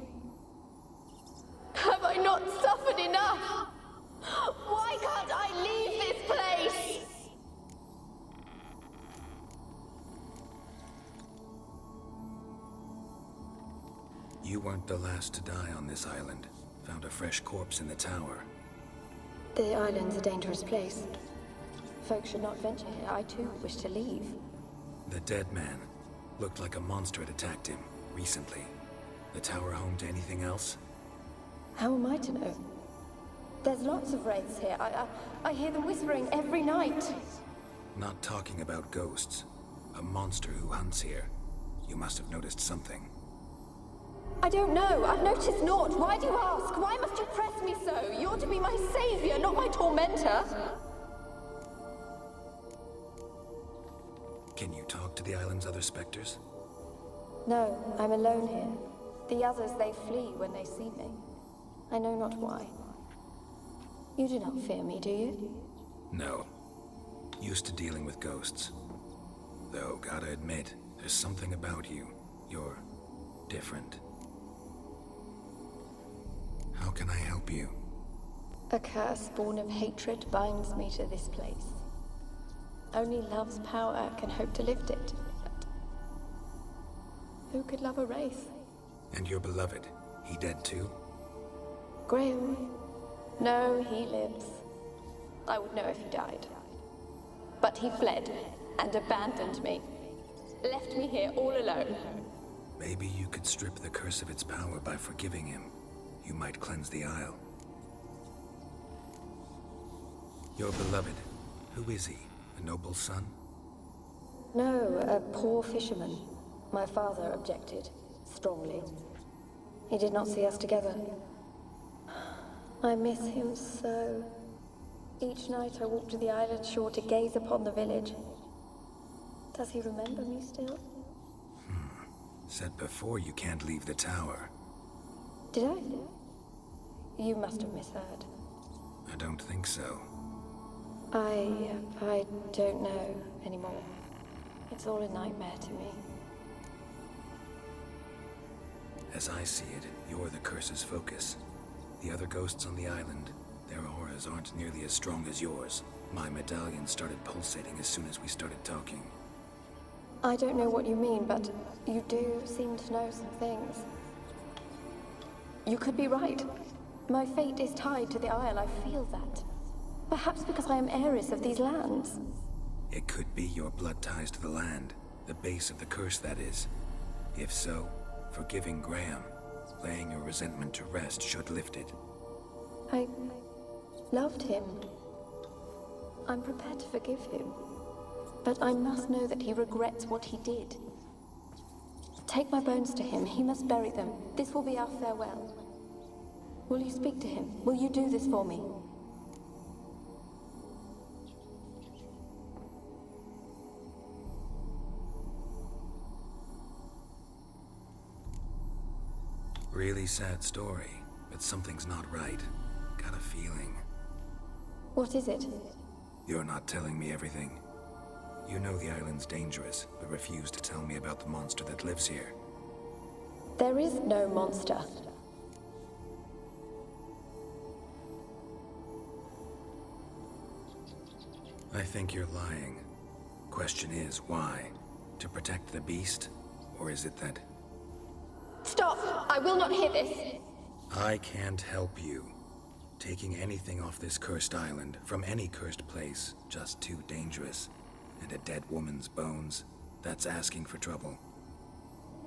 Have I not suffered enough? Why can't I leave this place? You weren't the last to die on this island. Found a fresh corpse in the tower. The island's a dangerous place. Folks should not venture here. I too wish to leave. The dead man. Looked like a monster had attacked him, recently. The tower home to anything else? How am I to know? There's lots of wraiths here. I hear them whispering every night. Not talking about ghosts. A monster who hunts here. You must have noticed something. I don't know. I've noticed naught. Why do you ask? Why must you press me so? You're to be my savior, not my tormentor. Can you talk to the island's other specters? No, I'm alone here. The others, they flee when they see me. I know not why. You do not fear me, do you? No. Used to dealing with ghosts. Though, gotta admit, there's something about you. You're different. How can I help you? A curse born of hatred binds me to this place. Only love's power can hope to lift it. But who could love a wraith? And your beloved, he dead too? Graham? No, he lives. I would know if he died. But he fled and abandoned me. Left me here all alone. Maybe you could strip the curse of its power by forgiving him. You might cleanse the Isle. Your beloved, who is he? A noble son? No, a poor fisherman. My father objected, strongly. He did not see us together. I miss him so. Each night I walk to the island shore to gaze upon the village. Does he remember me still? Said before you can't leave the tower. Did I? You must have misheard. I don't think so. I don't know anymore. It's all a nightmare to me. As I see it, you're the curse's focus. The other ghosts on the island, their auras aren't nearly as strong as yours. My medallion started pulsating as soon as we started talking. I don't know what you mean, but you do seem to know some things. You could be right. My fate is tied to the Isle, I feel that. Perhaps because I am heiress of these lands. It could be your blood ties to the land, the base of the curse, that is. If so, forgiving Graham, laying your resentment to rest should lift it. I loved him. I'm prepared to forgive him. But I must know that he regrets what he did. Take my bones to him. He must bury them. This will be our farewell. Will you speak to him? Will you do this for me? Really sad story, but something's not right. Got a feeling. What is it? You're not telling me everything. You know the island's dangerous, but refuse to tell me about the monster that lives here. There is no monster. I think you're lying. Question is, why? To protect the beast? Or is it that... Stop! I will not hear this! I can't help you. Taking anything off this cursed island, from any cursed place, just too dangerous. And a dead woman's bones, that's asking for trouble.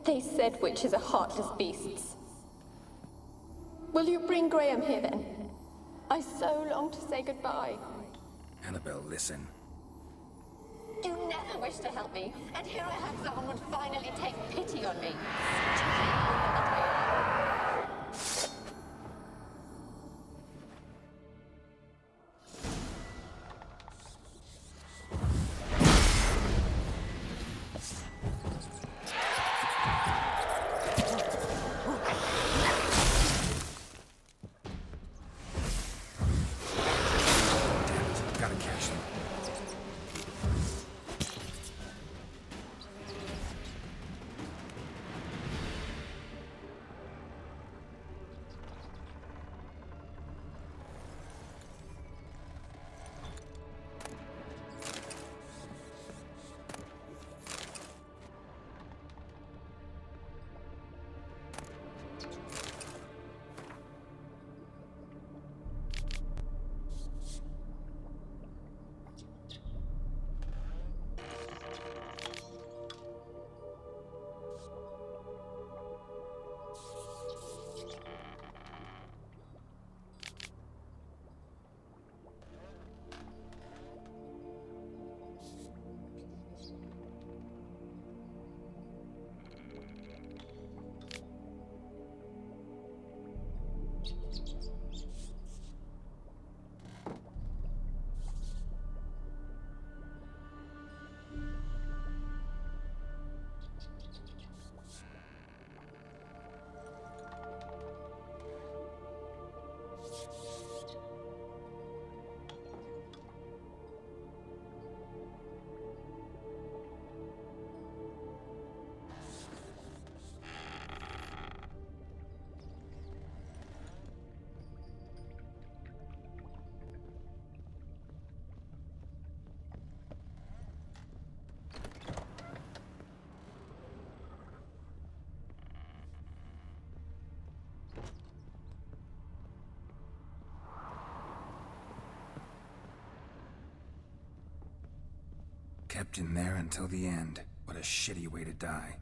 They said witches are heartless beasts. Will you bring Graham here then? I so long to say goodbye. Anabelle, listen. You never wished to help me, and here I have someone would finally take pity on me. Kept in there until the end. What a shitty way to die.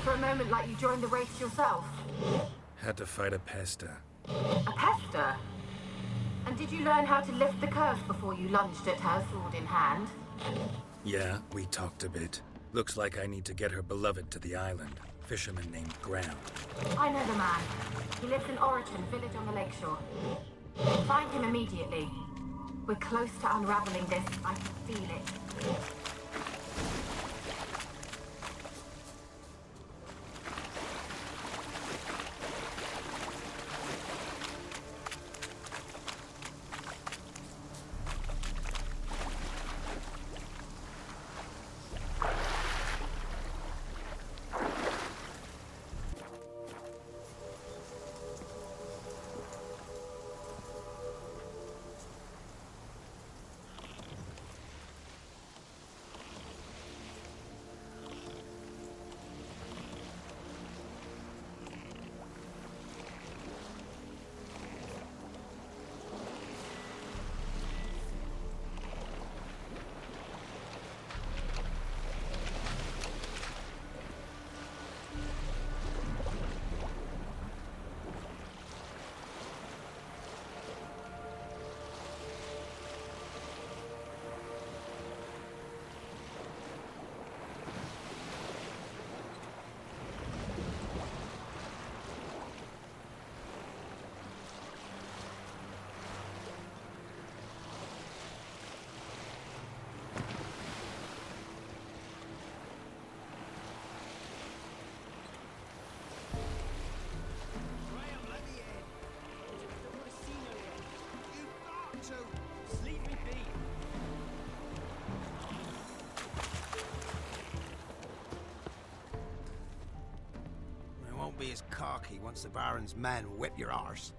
For a moment like you joined the Wraiths yourself. Had to fight a Pesta. A Pesta? And did you learn how to lift the curse before you lunged at her, sword in hand? Yeah, we talked a bit. Looks like I need to get her beloved to the island. Fisherman named Graham. I know the man. He lives in Oriton, village on the lakeshore. Find him immediately. We're close to unraveling this. I can feel it. talkie once the Baron's men whip your arse.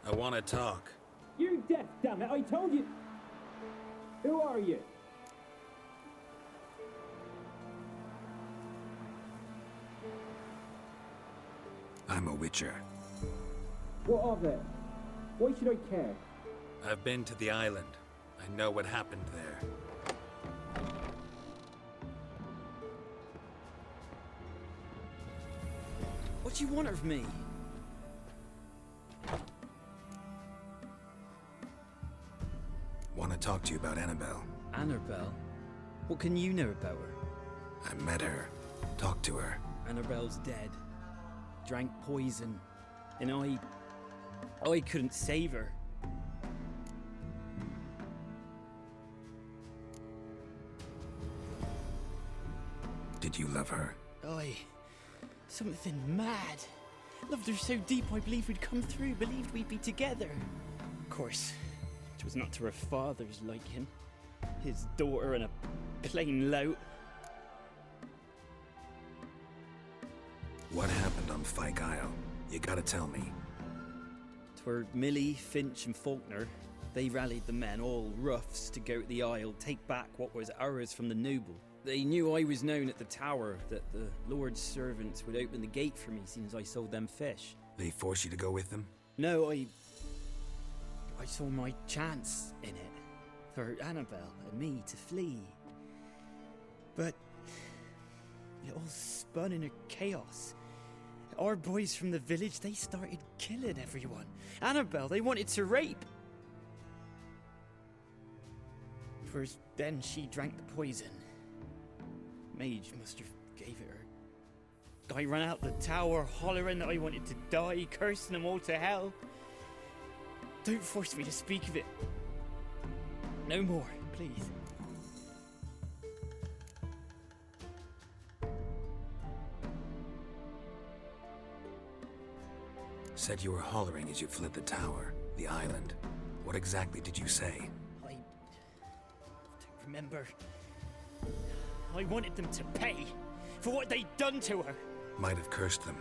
I want to talk. You're deaf, damn it! I told you. Who are you? I'm a witcher. What of it? Why should I care? I've been to the island. I know what happened there. What do you want of me? Want to talk to you about Anabelle. Anabelle? What can you know about her? I met her. Talked to her. Anabelle's dead. Drank poison. And I couldn't save her. Did you love her? Something mad. Loved her so deep I believed we'd come through, believed we'd be together. Of course, it was not to her father's liking. His daughter and a plain lout. What happened on Fyke Isle? You gotta tell me. 'Twere Millie, Finch and Faulkner. They rallied the men, all roughs, to go to the Isle, take back what was ours from the noble. They knew I was known at the tower, that the Lord's servants would open the gate for me since I sold them fish. They forced you to go with them? No, I saw my chance in it. For Anabelle and me to flee. But it all spun in a chaos. Our boys from the village, they started killing everyone. Anabelle, they wanted to rape. First, then she drank the poison. Mage must have gave it her. I ran out the tower hollering that I wanted to die, cursing them all to hell. Don't force me to speak of it. No more, please. Said you were hollering as you fled the tower, the island. What exactly did you say? I don't remember. I wanted them to pay for what they'd done to her. Might have cursed them.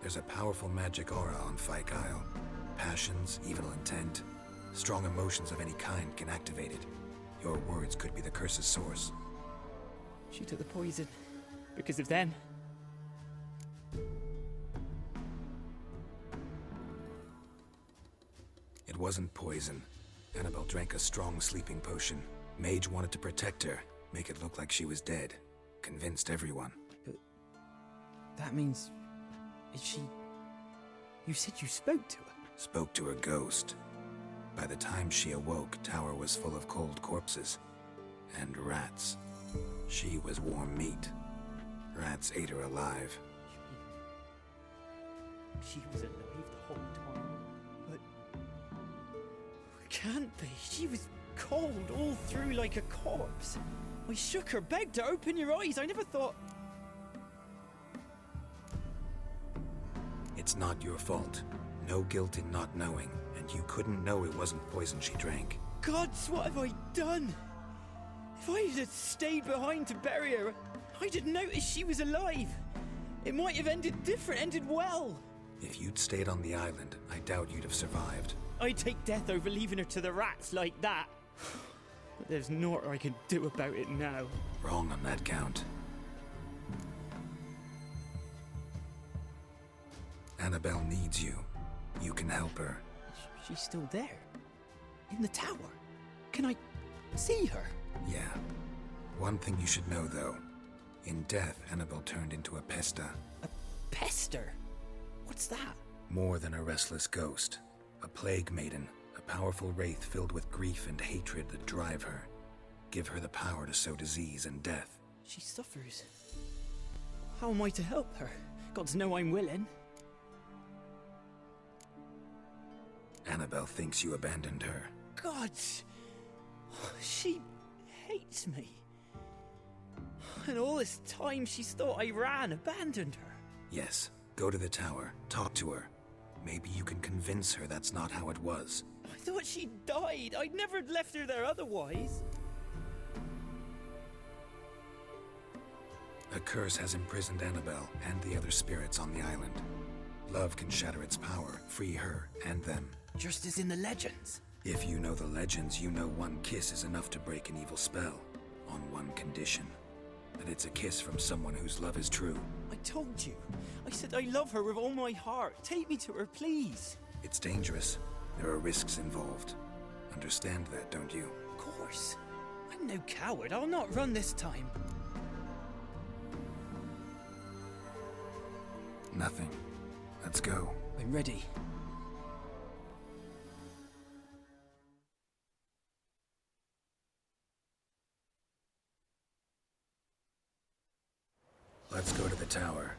There's a powerful magic aura on Fyke Isle. Passions, evil intent, strong emotions of any kind can activate it. Your words could be the curse's source. She took the poison because of them. It wasn't poison. Anabelle drank a strong sleeping potion. Mage wanted to protect her, make it look like she was dead. Convinced everyone. But that means... is she... You said you spoke to her? Spoke to her ghost. By the time she awoke, Tower was full of cold corpses. And rats. She was warm meat. Rats ate her alive. She was alive the whole time? But... can't be. She was cold all through like a corpse. I shook her, begged her, open your eyes. I never thought... It's not your fault. No guilt in not knowing, and you couldn't know it wasn't poison she drank. Gods, what have I done? If I had stayed behind to bury her, I didn't notice she was alive. It might have ended different, ended well. If you'd stayed on the island, I doubt you'd have survived. I'd take death over leaving her to the rats like that. But there's naught I can do about it now. Wrong on that count. Anabelle needs you. You can help her. She's still there? In the tower? Can I see her? Yeah. One thing you should know, though. In death, Anabelle turned into a Pesta. A Pester? What's that? More than a restless ghost. A plague maiden. A powerful wraith filled with grief and hatred that drive her. Give her the power to sow disease and death. She suffers. How am I to help her? Gods know I'm willing. Anabelle thinks you abandoned her. Gods! She hates me. And all this time she's thought I abandoned her. Yes. Go to the tower. Talk to her. Maybe you can convince her that's not how it was. thought she died. I'd never left her there otherwise. A curse has imprisoned Anabelle and the other spirits on the island. Love can shatter its power, free her and them. Just as in the legends. If you know the legends, you know one kiss is enough to break an evil spell. On one condition. That it's a kiss from someone whose love is true. I told you. I said I love her with all my heart. Take me to her, please. It's dangerous. There are risks involved. Understand that, don't you? Of course. I'm no coward. I'll not run this time. Nothing. Let's go. I'm ready. Let's go to the tower.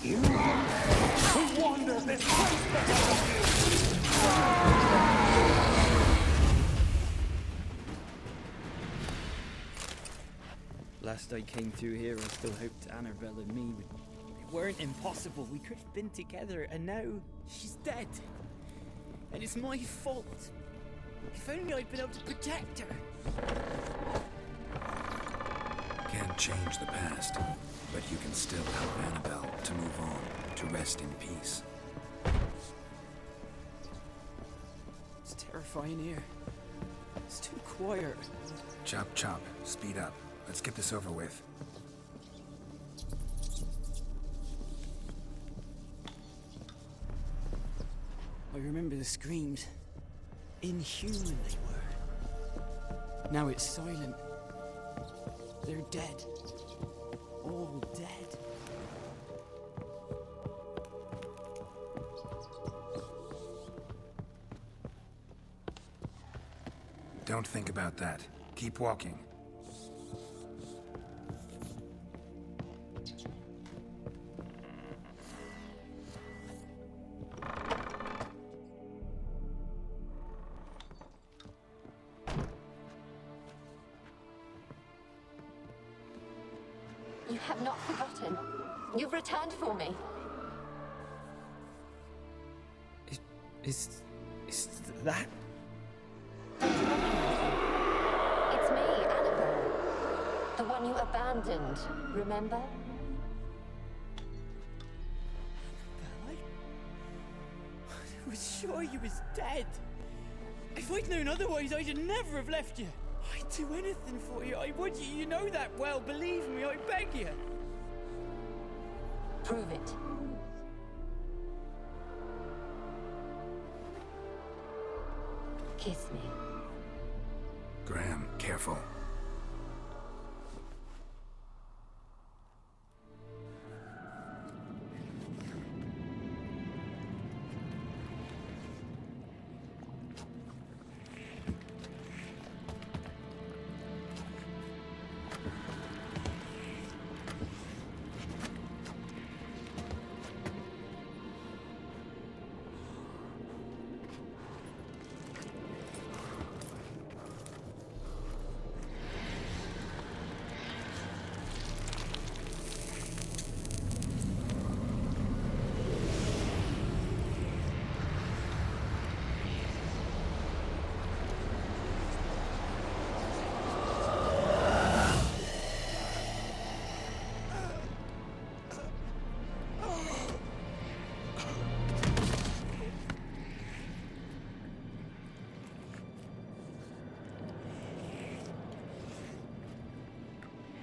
Who wanders this place? Last I came through here, I still hoped Anabelle and me weren't impossible. We could have been together, and now she's dead. And it's my fault. If only I'd been able to protect her. Can't change the past, but you can still help Anabelle to move on, to rest in peace. It's terrifying here. It's too quiet. Chop chop, speed up. Let's get this over with. I remember the screams. Inhuman they were. Now it's silent. They're dead. All dead. Don't think about that. Keep walking. You have not forgotten. You've returned for me. Is that? It's me, Anabelle. The one you abandoned, remember? I was sure you was dead. If I'd known otherwise, I'd never have left you. I'd do anything for you. I would. You know that well. Believe me, I beg you. Prove it. Kiss me. Graham, careful.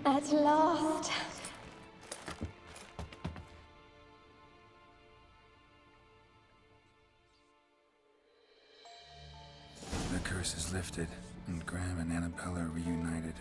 At last. The curse is lifted, and Graham and Anabelle are reunited.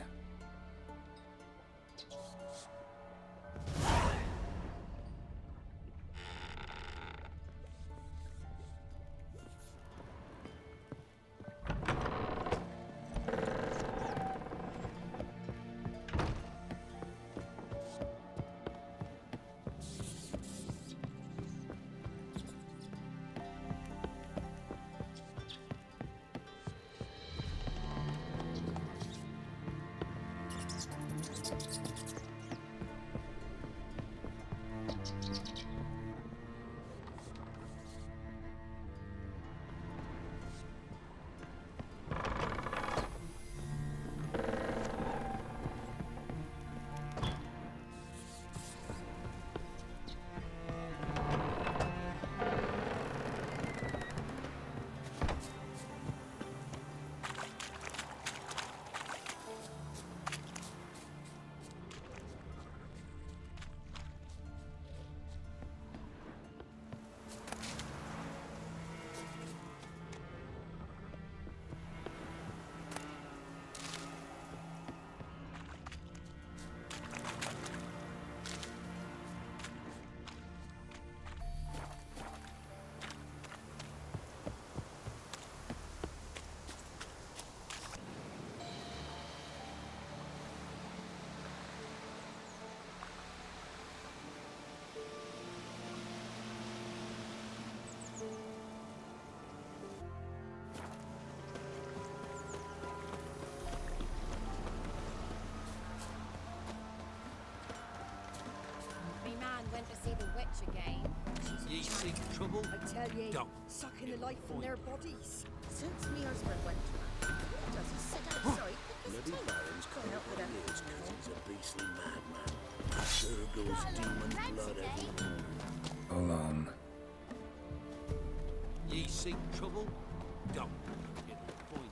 witch again. Ye seek trouble? I tell ye, Don't. sucking the life from their bodies. Since me husband went to her, does he sit outside? Bloody Baron's come up with years because he's a beastly madman. Sure goes demon blood everywhere. Alone. Ye seek trouble? Don't. Get the point.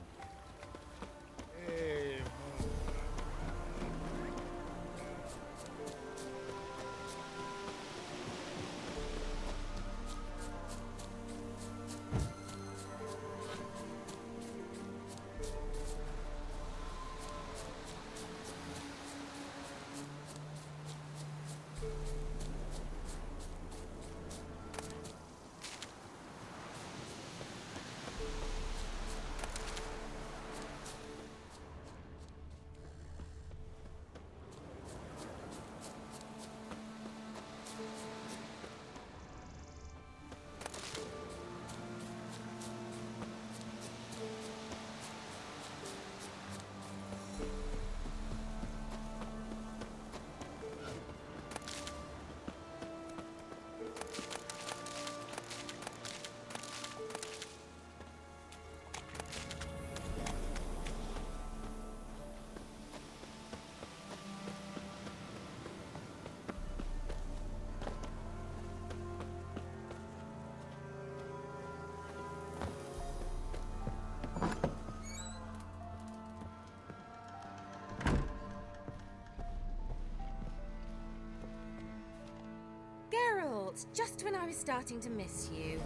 Just when I was starting to miss you.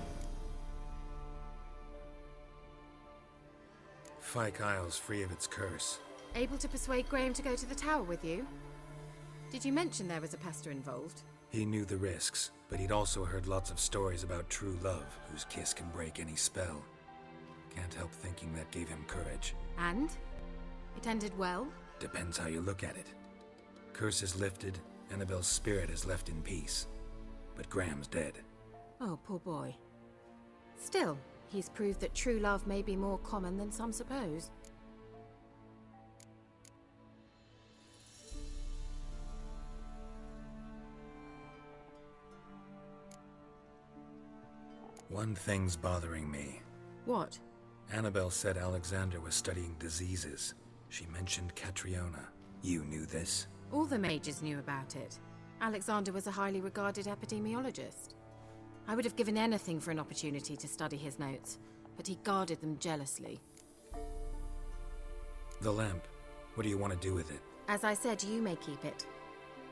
Fyke Isle's free of its curse. Able to persuade Graham to go to the tower with you? Did you mention there was a Pesta involved? He knew the risks, but he'd also heard lots of stories about true love, whose kiss can break any spell. Can't help thinking that gave him courage. And? It ended well? Depends how you look at it. Curse is lifted, Anabelle's spirit is left in peace. But Graham's dead. Oh, poor boy. Still, he's proved that true love may be more common than some suppose. One thing's bothering me. What? Anabelle said Alexander was studying diseases. She mentioned Catriona. You knew this? All the mages knew about it. Alexander was a highly regarded epidemiologist. I would have given anything for an opportunity to study his notes, but he guarded them jealously. The lamp. What do you want to do with it? As I said, you may keep it.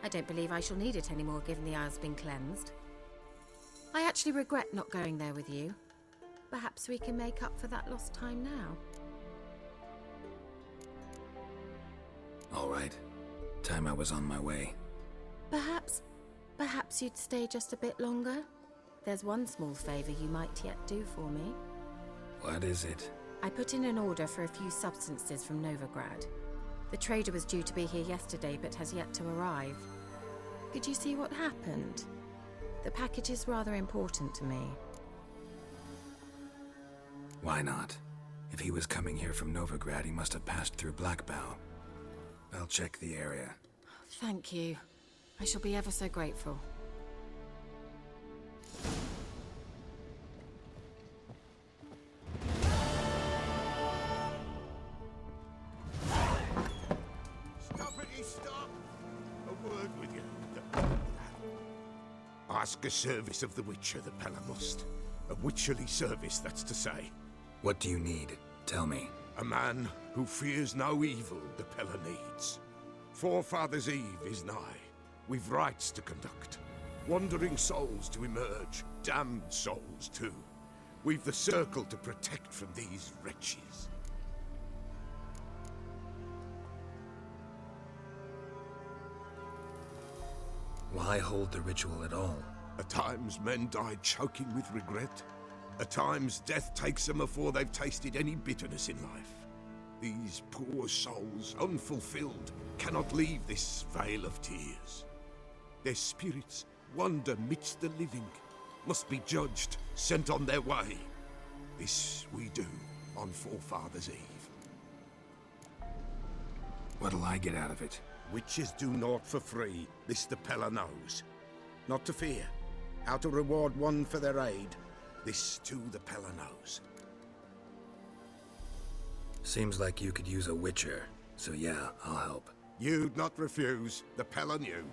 I don't believe I shall need it anymore, given the Isle's been cleansed. I actually regret not going there with you. Perhaps we can make up for that lost time now. All right. Time I was on my way. Perhaps you'd stay just a bit longer? There's one small favor you might yet do for me. What is it? I put in an order for a few substances from Novigrad. The trader was due to be here yesterday, but has yet to arrive. Could you see what happened? The package is rather important to me. Why not? If he was coming here from Novigrad, he must have passed through Blackbow. I'll check the area. Thank you. I shall be ever so grateful. Stop! A word with you. Ask a service of the Witcher, the Pellar must. A witcherly service, that's to say. What do you need? Tell me. A man who fears no evil the Pellar needs. Forefathers' Eve is nigh. We've rites to conduct. Wandering souls to emerge. Damned souls, too. We've the circle to protect from these wretches. Why hold the ritual at all? At times men die choking with regret. At times death takes them before they've tasted any bitterness in life. These poor souls, unfulfilled, cannot leave this vale of tears. Their spirits wander midst the living, must be judged, sent on their way. This we do on Forefathers' Eve. What'll I get out of it? Witches do naught for free, this the Pellar knows. Not to fear. How to reward one for their aid. This too the Pellar knows. Seems like you could use a witcher, so yeah, I'll help. You'd not refuse. The Pellar knew.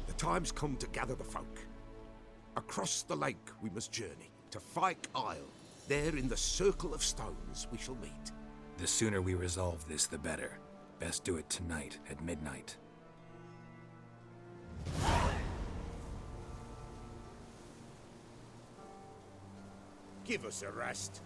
The time's come to gather the folk. Across the lake we must journey, to Fyke Isle. There in the circle of stones we shall meet. The sooner we resolve this, the better. Best do it tonight, at midnight. Give us a rest.